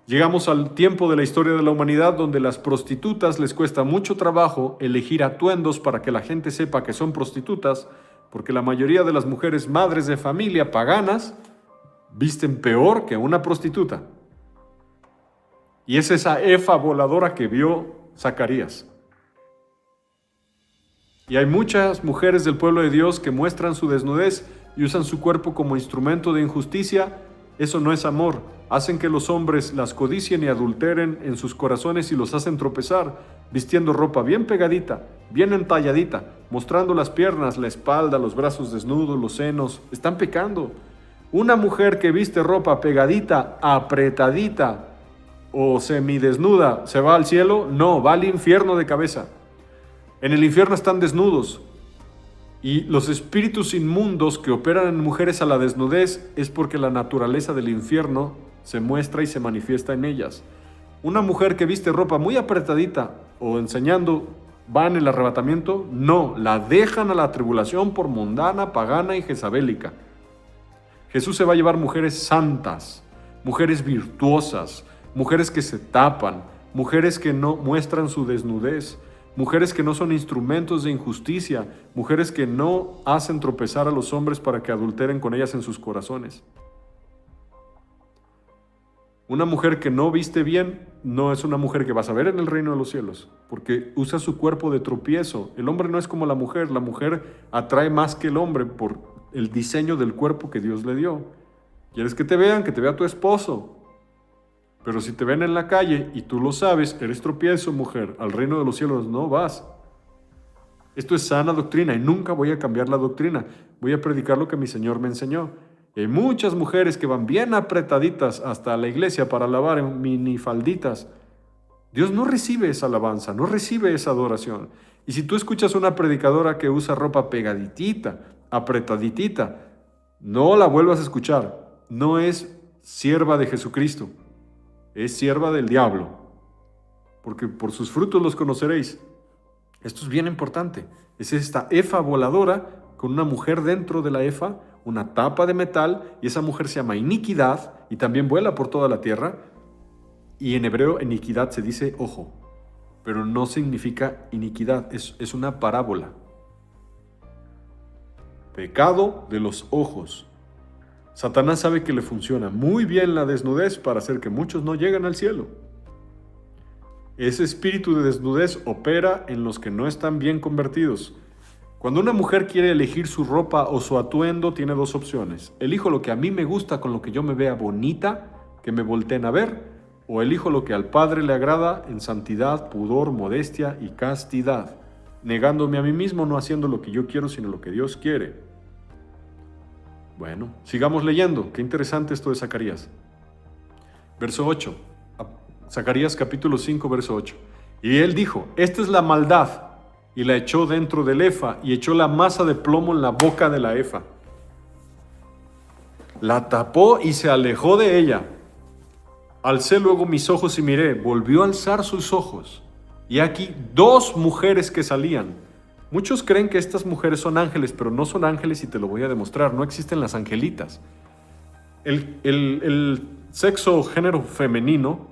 llegamos al tiempo de la historia de la humanidad donde las prostitutas les cuesta mucho trabajo elegir atuendos para que la gente sepa que son prostitutas, porque la mayoría de las mujeres madres de familia paganas visten peor que una prostituta. Y es esa efa voladora que vio Zacarías. Y hay muchas mujeres del pueblo de Dios que muestran su desnudez y usan su cuerpo como instrumento de injusticia. Eso no es amor. Hacen que los hombres las codicien y adulteren en sus corazones y los hacen tropezar, vistiendo ropa bien pegadita, bien entalladita, mostrando las piernas, la espalda, los brazos desnudos, los senos. Están pecando. Una mujer que viste ropa pegadita, apretadita o semidesnuda, ¿se va al cielo? No, va al infierno de cabeza. En el infierno están desnudos. Y los espíritus inmundos que operan en mujeres a la desnudez es porque la naturaleza del infierno se muestra y se manifiesta en ellas. Una mujer que viste ropa muy apretadita o enseñando va en el arrebatamiento, no, la dejan a la tribulación por mundana, pagana y jezabélica. Jesús se va a llevar mujeres santas, mujeres virtuosas, mujeres que se tapan, mujeres que no muestran su desnudez, mujeres que no son instrumentos de injusticia, mujeres que no hacen tropezar a los hombres para que adulteren con ellas en sus corazones. Una mujer que no viste bien no es una mujer que vas a ver en el reino de los cielos, porque usa su cuerpo de tropiezo. El hombre no es como la mujer atrae más que el hombre por el diseño del cuerpo que Dios le dio. ¿Quieres que te vean? Que te vea tu esposo. Pero si te ven en la calle y tú lo sabes, eres tropiezo, mujer, al reino de los cielos no vas. Esto es sana doctrina y nunca voy a cambiar la doctrina. Voy a predicar lo que mi Señor me enseñó. Y hay muchas mujeres que van bien apretaditas hasta la iglesia para alabar en minifalditas. Dios no recibe esa alabanza, no recibe esa adoración. Y si tú escuchas una predicadora que usa ropa pegaditita, apretaditita, no la vuelvas a escuchar. No es sierva de Jesucristo. Es sierva del diablo, porque por sus frutos los conoceréis. Esto es bien importante. Es esta efa voladora con una mujer dentro de la efa, una tapa de metal, y esa mujer se llama iniquidad y también vuela por toda la tierra. Y en hebreo iniquidad se dice ojo, pero no significa iniquidad, es una parábola. Pecado de los ojos. Satanás sabe que le funciona muy bien la desnudez para hacer que muchos no lleguen al cielo. Ese espíritu de desnudez opera en los que no están bien convertidos. Cuando una mujer quiere elegir su ropa o su atuendo, tiene dos opciones. Elijo lo que a mí me gusta con lo que yo me vea bonita, que me volteen a ver, o elijo lo que al Padre le agrada en santidad, pudor, modestia y castidad, negándome a mí mismo, no haciendo lo que yo quiero, sino lo que Dios quiere. Bueno, sigamos leyendo. Qué interesante esto de Zacarías. Verso 8. Zacarías capítulo 5, verso 8. Y él dijo, esta es la maldad, y la echó dentro del efa, y echó la masa de plomo en la boca de la efa. La tapó y se alejó de ella. Alcé luego mis ojos y miré, volvió a alzar sus ojos, y aquí dos mujeres que salían. Muchos creen que estas mujeres son ángeles, pero no son ángeles y te lo voy a demostrar. No existen las angelitas. El sexo o género femenino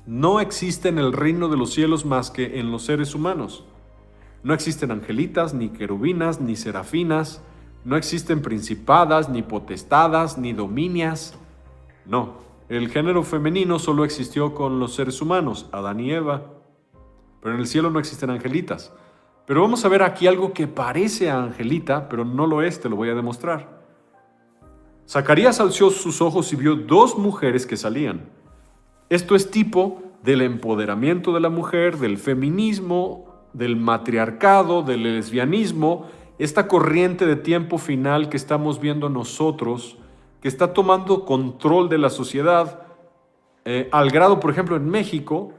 no existe en el reino de los cielos más que en los seres humanos. No existen angelitas, ni querubinas, ni serafinas. No existen principadas, ni potestadas, ni dominias. No, el género femenino solo existió con los seres humanos, Adán y Eva. Pero en el cielo no existen angelitas. Pero vamos a ver aquí algo que parece a angelita, pero no lo es, te lo voy a demostrar. Zacarías alzó sus ojos y vio dos mujeres que salían. Esto es tipo del empoderamiento de la mujer, del feminismo, del matriarcado, del lesbianismo, esta corriente de tiempo final que estamos viendo nosotros, que está tomando control de la sociedad, al grado, por ejemplo, en México,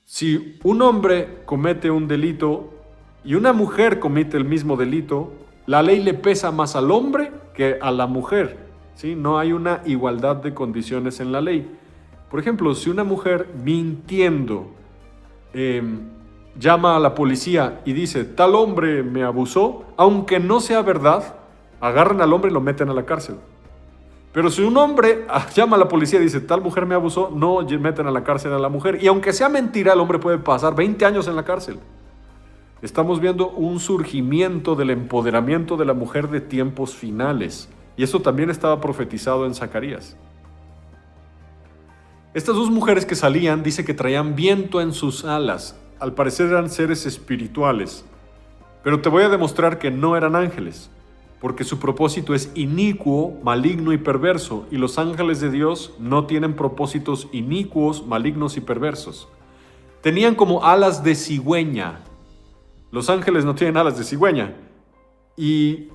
si un hombre comete un delito y una mujer comete el mismo delito, la ley le pesa más al hombre que a la mujer, ¿sí? No hay una igualdad de condiciones en la ley. Por ejemplo, si una mujer mintiendo llama a la policía y dice, tal hombre me abusó, aunque no sea verdad, agarran al hombre y lo meten a la cárcel. Pero si un hombre llama a la policía y dice, tal mujer me abusó, no meten a la cárcel a la mujer. Y aunque sea mentira, el hombre puede pasar 20 años en la cárcel. Estamos viendo un surgimiento del empoderamiento de la mujer de tiempos finales. Y eso también estaba profetizado en Zacarías. Estas dos mujeres que salían, dice que traían viento en sus alas. Al parecer eran seres espirituales. Pero te voy a demostrar que no eran ángeles, porque su propósito es inicuo, maligno y perverso, y los ángeles de Dios no tienen propósitos inicuos, malignos y perversos. Tenían como alas de cigüeña. Los ángeles no tienen alas de cigüeña. Y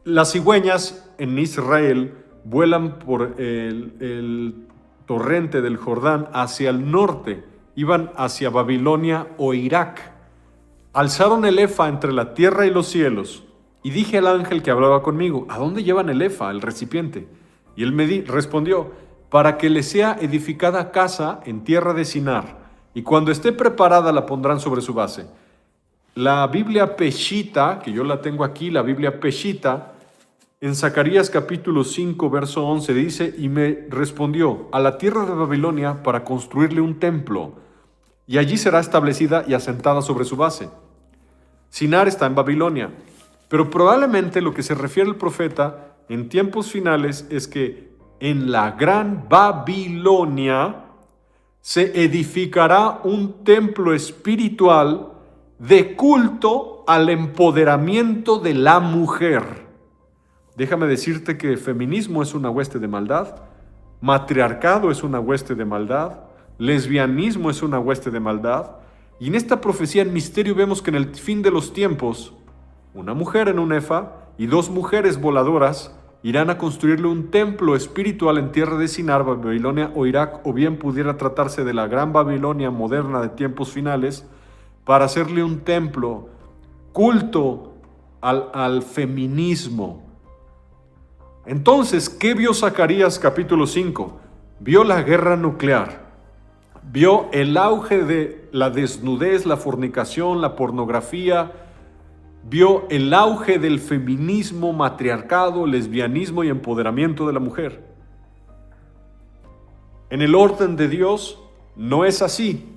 las cigüeñas en Israel vuelan por el torrente del Jordán hacia el norte. Iban hacia Babilonia o Irak. Alzaron el efa entre la tierra y los cielos. Y dije al ángel que hablaba conmigo, ¿a dónde llevan el efa, el recipiente? Y él me respondió, para que le sea edificada casa en tierra de Sinar, y cuando esté preparada la pondrán sobre su base. La Biblia Peshita, que yo la tengo aquí, la Biblia Peshita, en Zacarías capítulo 5, verso 11, dice, y me respondió, a la tierra de Babilonia para construirle un templo, y allí será establecida y asentada sobre su base. Sinar está en Babilonia. Pero probablemente lo que se refiere el profeta en tiempos finales es que en la gran Babilonia se edificará un templo espiritual de culto al empoderamiento de la mujer. Déjame decirte que feminismo es una hueste de maldad, matriarcado es una hueste de maldad, lesbianismo es una hueste de maldad, y en esta profecía en misterio vemos que en el fin de los tiempos, una mujer en un efa y dos mujeres voladoras irán a construirle un templo espiritual en tierra de Sinar, Babilonia o Irak, o bien pudiera tratarse de la gran Babilonia moderna de tiempos finales, para hacerle un templo, culto al feminismo. Entonces, ¿qué vio Zacarías capítulo 5? Vio la guerra nuclear, vio el auge de la desnudez, la fornicación, la pornografía, vio el auge del feminismo, matriarcado, lesbianismo y empoderamiento de la mujer. En el orden de Dios no es así.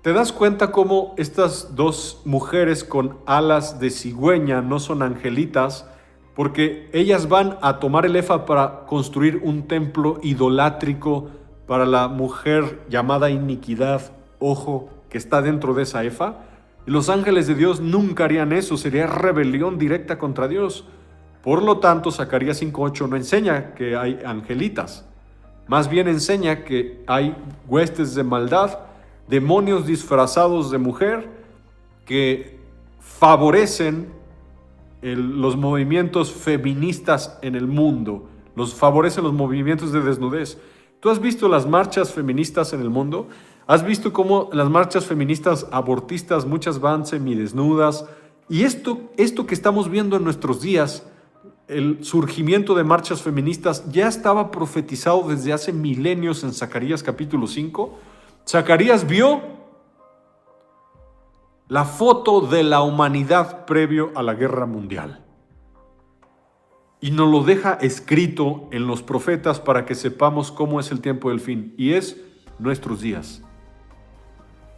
¿Te das cuenta cómo estas dos mujeres con alas de cigüeña no son angelitas? Porque ellas van a tomar el efa para construir un templo idolátrico para la mujer llamada iniquidad, ojo, que está dentro de esa efa. Y los ángeles de Dios nunca harían eso, sería rebelión directa contra Dios. Por lo tanto, Zacarías 5:8 no enseña que hay angelitas, más bien enseña que hay huestes de maldad, demonios disfrazados de mujer que favorecen los movimientos feministas en el mundo, favorecen los movimientos de desnudez. ¿Tú has visto las marchas feministas en el mundo? ¿Has visto cómo las marchas feministas abortistas, muchas van semidesnudas? Y esto que estamos viendo en nuestros días, el surgimiento de marchas feministas, ya estaba profetizado desde hace milenios en Zacarías capítulo 5. Zacarías vio la foto de la humanidad previo a la guerra mundial. Y nos lo deja escrito en los profetas para que sepamos cómo es el tiempo del fin. Y es nuestros días.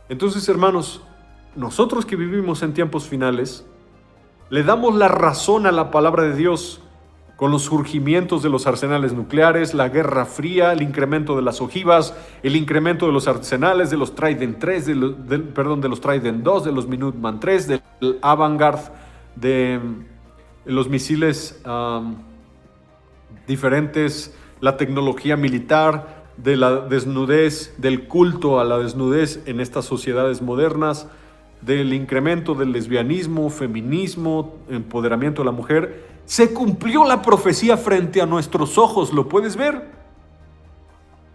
Entonces, hermanos, nosotros que vivimos en tiempos finales, le damos la razón a la palabra de Dios con los surgimientos de los arsenales nucleares, la Guerra Fría, el incremento de las ojivas, el incremento de los arsenales, de los Trident 3, de los Trident 2, de los Minuteman 3, del Avangard, de los misiles diferentes, la tecnología militar, de la desnudez, del culto a la desnudez en estas sociedades modernas, del incremento del lesbianismo, feminismo, empoderamiento de la mujer. Se cumplió la profecía frente a nuestros ojos, ¿lo puedes ver?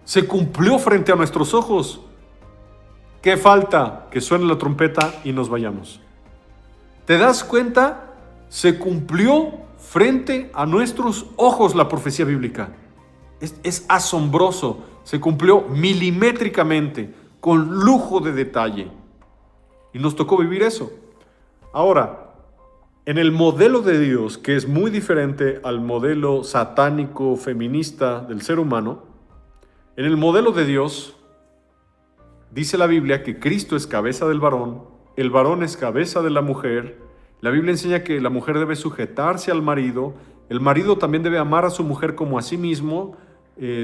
Se cumplió frente a nuestros ojos. ¿Qué falta? Que suene la trompeta y nos vayamos. ¿Te das cuenta? Se cumplió frente a nuestros ojos la profecía bíblica. Es asombroso. Se cumplió milimétricamente, con lujo de detalle. Y nos tocó vivir eso. Ahora, en el modelo de Dios, que es muy diferente al modelo satánico feminista del ser humano, en el modelo de Dios, dice la Biblia que Cristo es cabeza del varón, el varón es cabeza de la mujer. La Biblia enseña que la mujer debe sujetarse al marido, el marido también debe amar a su mujer como a sí mismo,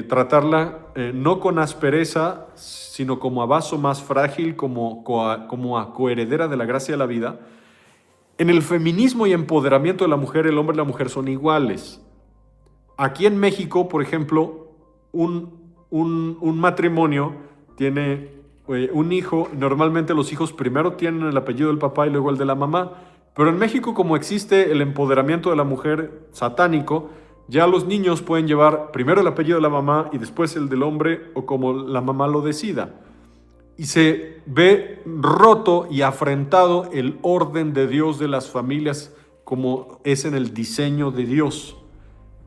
tratarla no con aspereza, sino como a vaso más frágil, como a coheredera de la gracia de la vida. En el feminismo y empoderamiento de la mujer, el hombre y la mujer son iguales. Aquí en México, por ejemplo, un matrimonio tiene un hijo. Normalmente los hijos primero tienen el apellido del papá y luego el de la mamá. Pero en México, como existe el empoderamiento de la mujer satánico, ya los niños pueden llevar primero el apellido de la mamá y después el del hombre, o como la mamá lo decida. Y se ve roto y afrentado el orden de Dios de las familias, como es en el diseño de Dios.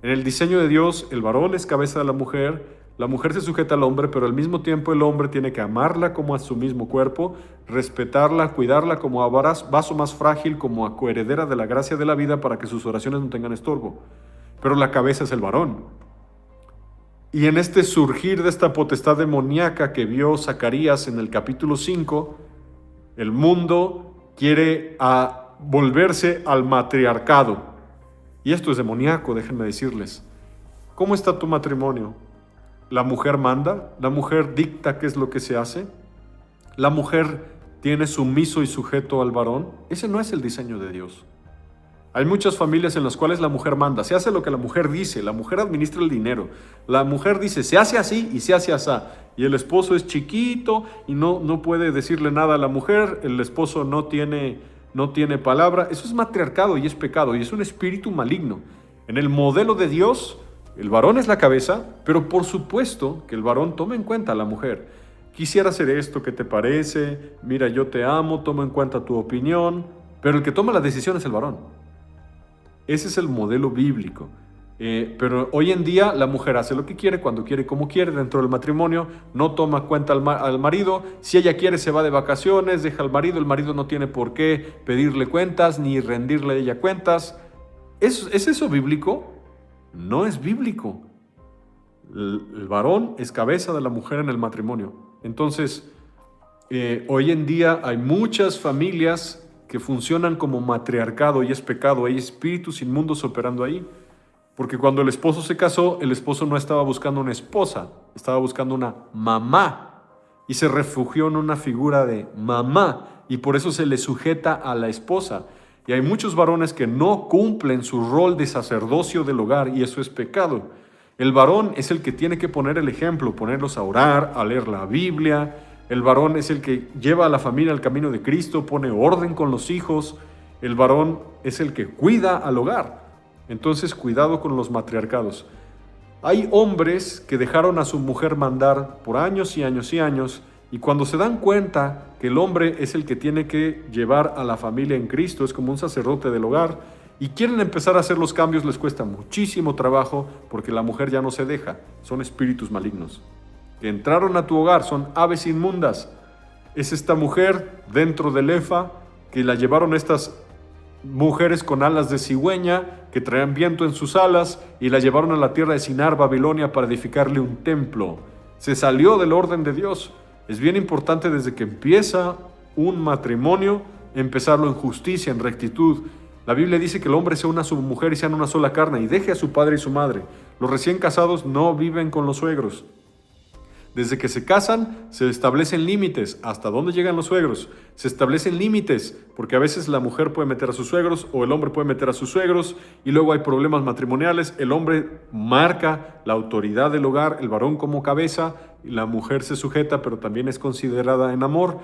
En el diseño de Dios, el varón es cabeza de la mujer se sujeta al hombre, pero al mismo tiempo el hombre tiene que amarla como a su mismo cuerpo, respetarla, cuidarla como a vaso más frágil, como a coheredera de la gracia de la vida, para que sus oraciones no tengan estorbo. Pero la cabeza es el varón. Y en este surgir de esta potestad demoníaca que vio Zacarías en el capítulo 5, el mundo quiere volverse al matriarcado. Y esto es demoníaco, déjenme decirles. ¿Cómo está tu matrimonio? ¿La mujer manda? ¿La mujer dicta qué es lo que se hace? ¿La mujer tiene sumiso y sujeto al varón? Ese no es el diseño de Dios. Hay muchas familias en las cuales la mujer manda, se hace lo que la mujer dice, la mujer administra el dinero, la mujer dice se hace así y se hace así, y el esposo es chiquito y no puede decirle nada a la mujer, el esposo no tiene palabra. Eso es matriarcado y es pecado y es un espíritu maligno. En el modelo de Dios, el varón es la cabeza, pero por supuesto que el varón toma en cuenta a la mujer. Quisiera hacer esto, ¿qué te parece? Mira, yo te amo, tomo en cuenta tu opinión, pero el que toma la decisión es el varón. Ese es el modelo bíblico. Pero hoy en día la mujer hace lo que quiere, cuando quiere, como quiere, dentro del matrimonio, no toma cuenta al marido. Si ella quiere, se va de vacaciones, deja al marido, el marido no tiene por qué pedirle cuentas ni rendirle a ella cuentas. ¿Es eso bíblico? No es bíblico. El varón es cabeza de la mujer en el matrimonio. Entonces, hoy en día hay muchas familias que funcionan como matriarcado y es pecado. Hay espíritus inmundos operando ahí. Porque cuando el esposo se casó, el esposo no estaba buscando una esposa, estaba buscando una mamá. Y se refugió en una figura de mamá. Y por eso se le sujeta a la esposa. Y hay muchos varones que no cumplen su rol de sacerdocio del hogar, y eso es pecado. El varón es el que tiene que poner el ejemplo, ponerlos a orar, a leer la Biblia. El varón es el que lleva a la familia al camino de Cristo, pone orden con los hijos. El varón es el que cuida al hogar. Entonces, cuidado con los matriarcados. Hay hombres que dejaron a su mujer mandar por años y años y años, y cuando se dan cuenta que el hombre es el que tiene que llevar a la familia en Cristo, es como un sacerdote del hogar, y quieren empezar a hacer los cambios, les cuesta muchísimo trabajo, porque la mujer ya no se deja. Son espíritus malignos que entraron a tu hogar, son aves inmundas. Es esta mujer dentro del Efa, que la llevaron estas mujeres con alas de cigüeña, que traían viento en sus alas, y la llevaron a la tierra de Sinar, Babilonia, para edificarle un templo. Se salió del orden de Dios. Es bien importante desde que empieza un matrimonio, empezarlo en justicia, en rectitud. La Biblia dice que el hombre se una a su mujer y sean una sola carne, y deje a su padre y su madre. Los recién casados no viven con los suegros. Desde que se casan, se establecen límites. ¿Hasta dónde llegan los suegros? Se establecen límites, porque a veces la mujer puede meter a sus suegros o el hombre puede meter a sus suegros y luego hay problemas matrimoniales. El hombre marca la autoridad del hogar, el varón como cabeza, y la mujer se sujeta, pero también es considerada en amor.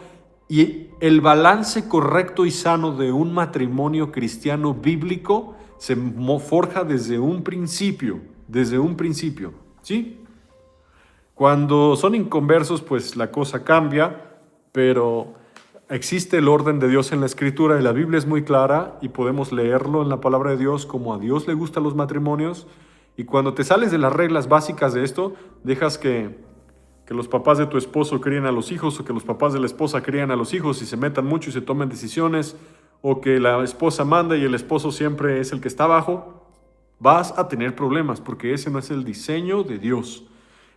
Y el balance correcto y sano de un matrimonio cristiano bíblico se forja desde un principio, ¿sí? Cuando son inconversos, pues la cosa cambia, pero existe el orden de Dios en la Escritura y la Biblia es muy clara y podemos leerlo en la palabra de Dios como a Dios le gustan los matrimonios. Y cuando te sales de las reglas básicas de esto, dejas que los papás de tu esposo críen a los hijos o que los papás de la esposa críen a los hijos y se metan mucho y se tomen decisiones, o que la esposa manda y el esposo siempre es el que está abajo, vas a tener problemas porque ese no es el diseño de Dios.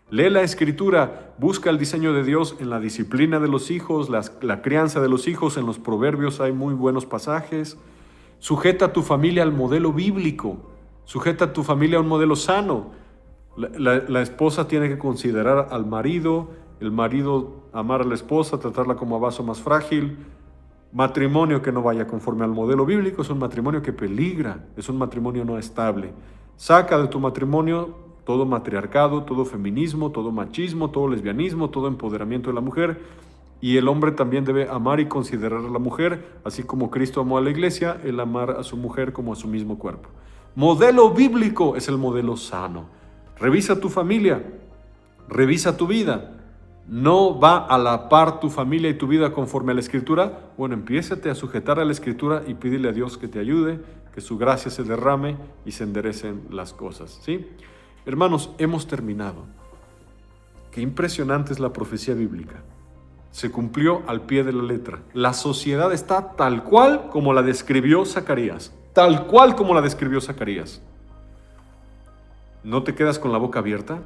Lee la Escritura, busca el diseño de Dios en la disciplina de los hijos, la crianza de los hijos. En los Proverbios hay muy buenos pasajes. Sujeta a tu familia al modelo bíblico, sujeta a tu familia a un modelo sano. La esposa tiene que considerar al marido, el marido amar a la esposa, tratarla como a vaso más frágil. Matrimonio que no vaya conforme al modelo bíblico es un matrimonio que peligra, es un matrimonio no estable. Saca de tu matrimonio todo matriarcado, todo feminismo, todo machismo, todo lesbianismo, todo empoderamiento de la mujer. Y el hombre también debe amar y considerar a la mujer, así como Cristo amó a la iglesia, el amar a su mujer como a su mismo cuerpo. Modelo bíblico es el modelo sano. Revisa tu familia, revisa tu vida. ¿No va a la par tu familia y tu vida conforme a la Escritura? Bueno, empiézate a sujetar a la Escritura y pídele a Dios que te ayude, que su gracia se derrame y se enderecen las cosas, ¿sí? Hermanos, hemos terminado. Qué impresionante es la profecía bíblica. Se cumplió al pie de la letra. La sociedad está tal cual como la describió Zacarías. Tal cual como la describió Zacarías. ¿No te quedas con la boca abierta?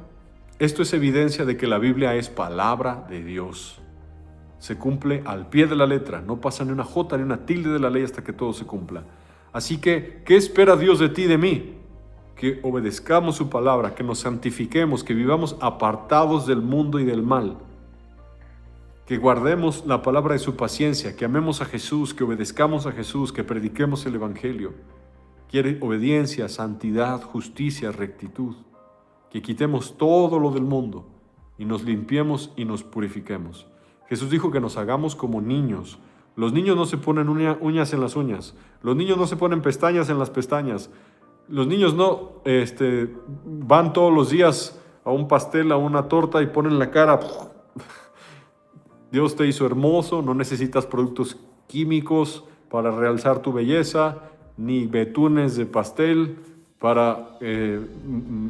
Esto es evidencia de que la Biblia es palabra de Dios. Se cumple al pie de la letra. No pasa ni una jota ni una tilde de la ley hasta que todo se cumpla. Así que, ¿qué espera Dios de ti y de mí? Que obedezcamos su palabra, que nos santifiquemos, que vivamos apartados del mundo y del mal, que guardemos la palabra de su paciencia, que amemos a Jesús, que obedezcamos a Jesús, que prediquemos el Evangelio. Quiere obediencia, santidad, justicia, rectitud, que quitemos todo lo del mundo y nos limpiemos y nos purifiquemos. Jesús dijo que nos hagamos como niños. Los niños no se ponen uñas en las uñas, los niños no se ponen pestañas en las pestañas. Los niños no van todos los días a un pastel, a una torta y ponen la cara. Dios te hizo hermoso, no necesitas productos químicos para realzar tu belleza, ni betunes de pastel para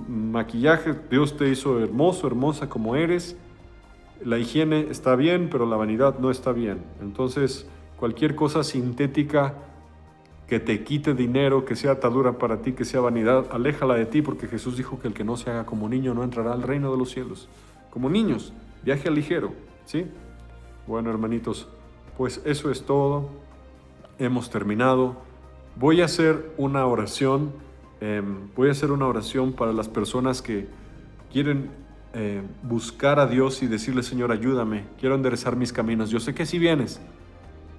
maquillaje. Dios te hizo hermoso, hermosa como eres. La higiene está bien, pero la vanidad no está bien. Entonces, cualquier cosa sintética que te quite dinero, que sea atadura para ti, que sea vanidad, aléjala de ti, porque Jesús dijo que el que no se haga como niño no entrará al reino de los cielos. Como niños, viaje al ligero, ¿sí? Bueno, hermanitos, pues eso es todo. Hemos terminado. Voy a hacer una oración. Para las personas que quieren buscar a Dios y decirle: Señor, ayúdame, quiero enderezar mis caminos. Yo sé que si vienes,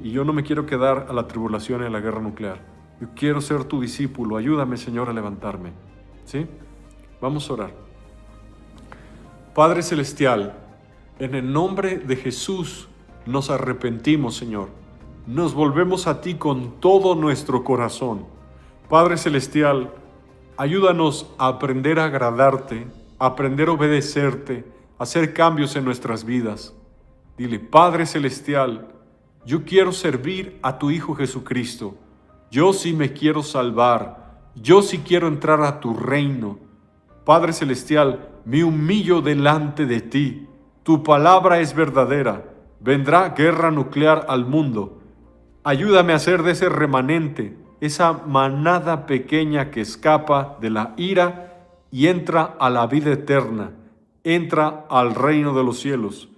y yo no me quiero quedar a la tribulación y a la guerra nuclear. Yo quiero ser tu discípulo. Ayúdame, Señor, a levantarme. ¿Sí? Vamos a orar. Padre Celestial, en el nombre de Jesús nos arrepentimos, Señor. Nos volvemos a ti con todo nuestro corazón. Padre Celestial, ayúdanos a aprender a agradarte, a aprender a obedecerte, a hacer cambios en nuestras vidas. Dile: Padre Celestial, yo quiero servir a tu Hijo Jesucristo. Yo sí me quiero salvar. Yo sí quiero entrar a tu reino. Padre Celestial, me humillo delante de ti. Tu palabra es verdadera. Vendrá guerra nuclear al mundo. Ayúdame a ser de ese remanente, esa manada pequeña que escapa de la ira y entra a la vida eterna, entra al reino de los cielos.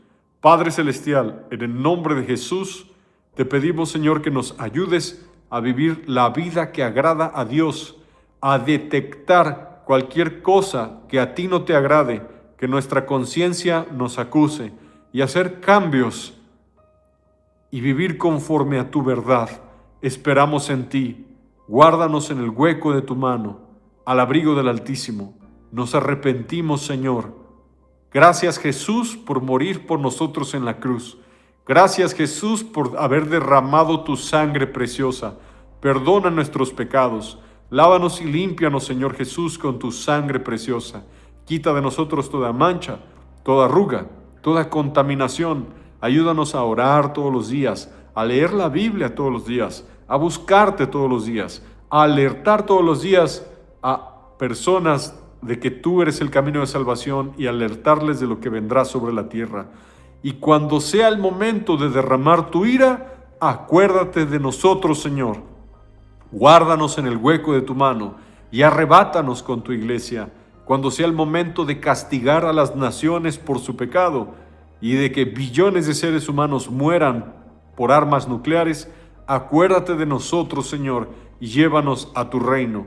Padre Celestial, en el nombre de Jesús, te pedimos, Señor, que nos ayudes a vivir la vida que agrada a Dios, a detectar cualquier cosa que a ti no te agrade, que nuestra conciencia nos acuse y hacer cambios y vivir conforme a tu verdad. Esperamos en ti. Guárdanos en el hueco de tu mano, al abrigo del Altísimo. Nos arrepentimos, Señor. Gracias, Jesús, por morir por nosotros en la cruz. Gracias, Jesús, por haber derramado tu sangre preciosa. Perdona nuestros pecados. Lávanos y límpianos, Señor Jesús, con tu sangre preciosa. Quita de nosotros toda mancha, toda arruga, toda contaminación. Ayúdanos a orar todos los días, a leer la Biblia todos los días, a buscarte todos los días, a alertar todos los días a personas de que tú eres el camino de salvación y alertarles de lo que vendrá sobre la tierra. Y cuando sea el momento de derramar tu ira, acuérdate de nosotros, Señor. Guárdanos en el hueco de tu mano y arrebátanos con tu iglesia. Cuando sea el momento de castigar a las naciones por su pecado y de que billones de seres humanos mueran por armas nucleares, acuérdate de nosotros, Señor, y llévanos a tu reino.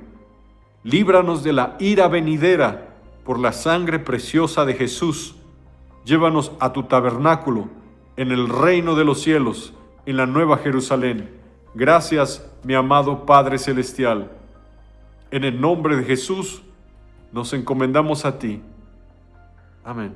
Líbranos de la ira venidera por la sangre preciosa de Jesús. Llévanos a tu tabernáculo, en el reino de los cielos, en la nueva Jerusalén. Gracias, mi amado Padre Celestial. En el nombre de Jesús, nos encomendamos a ti. Amén.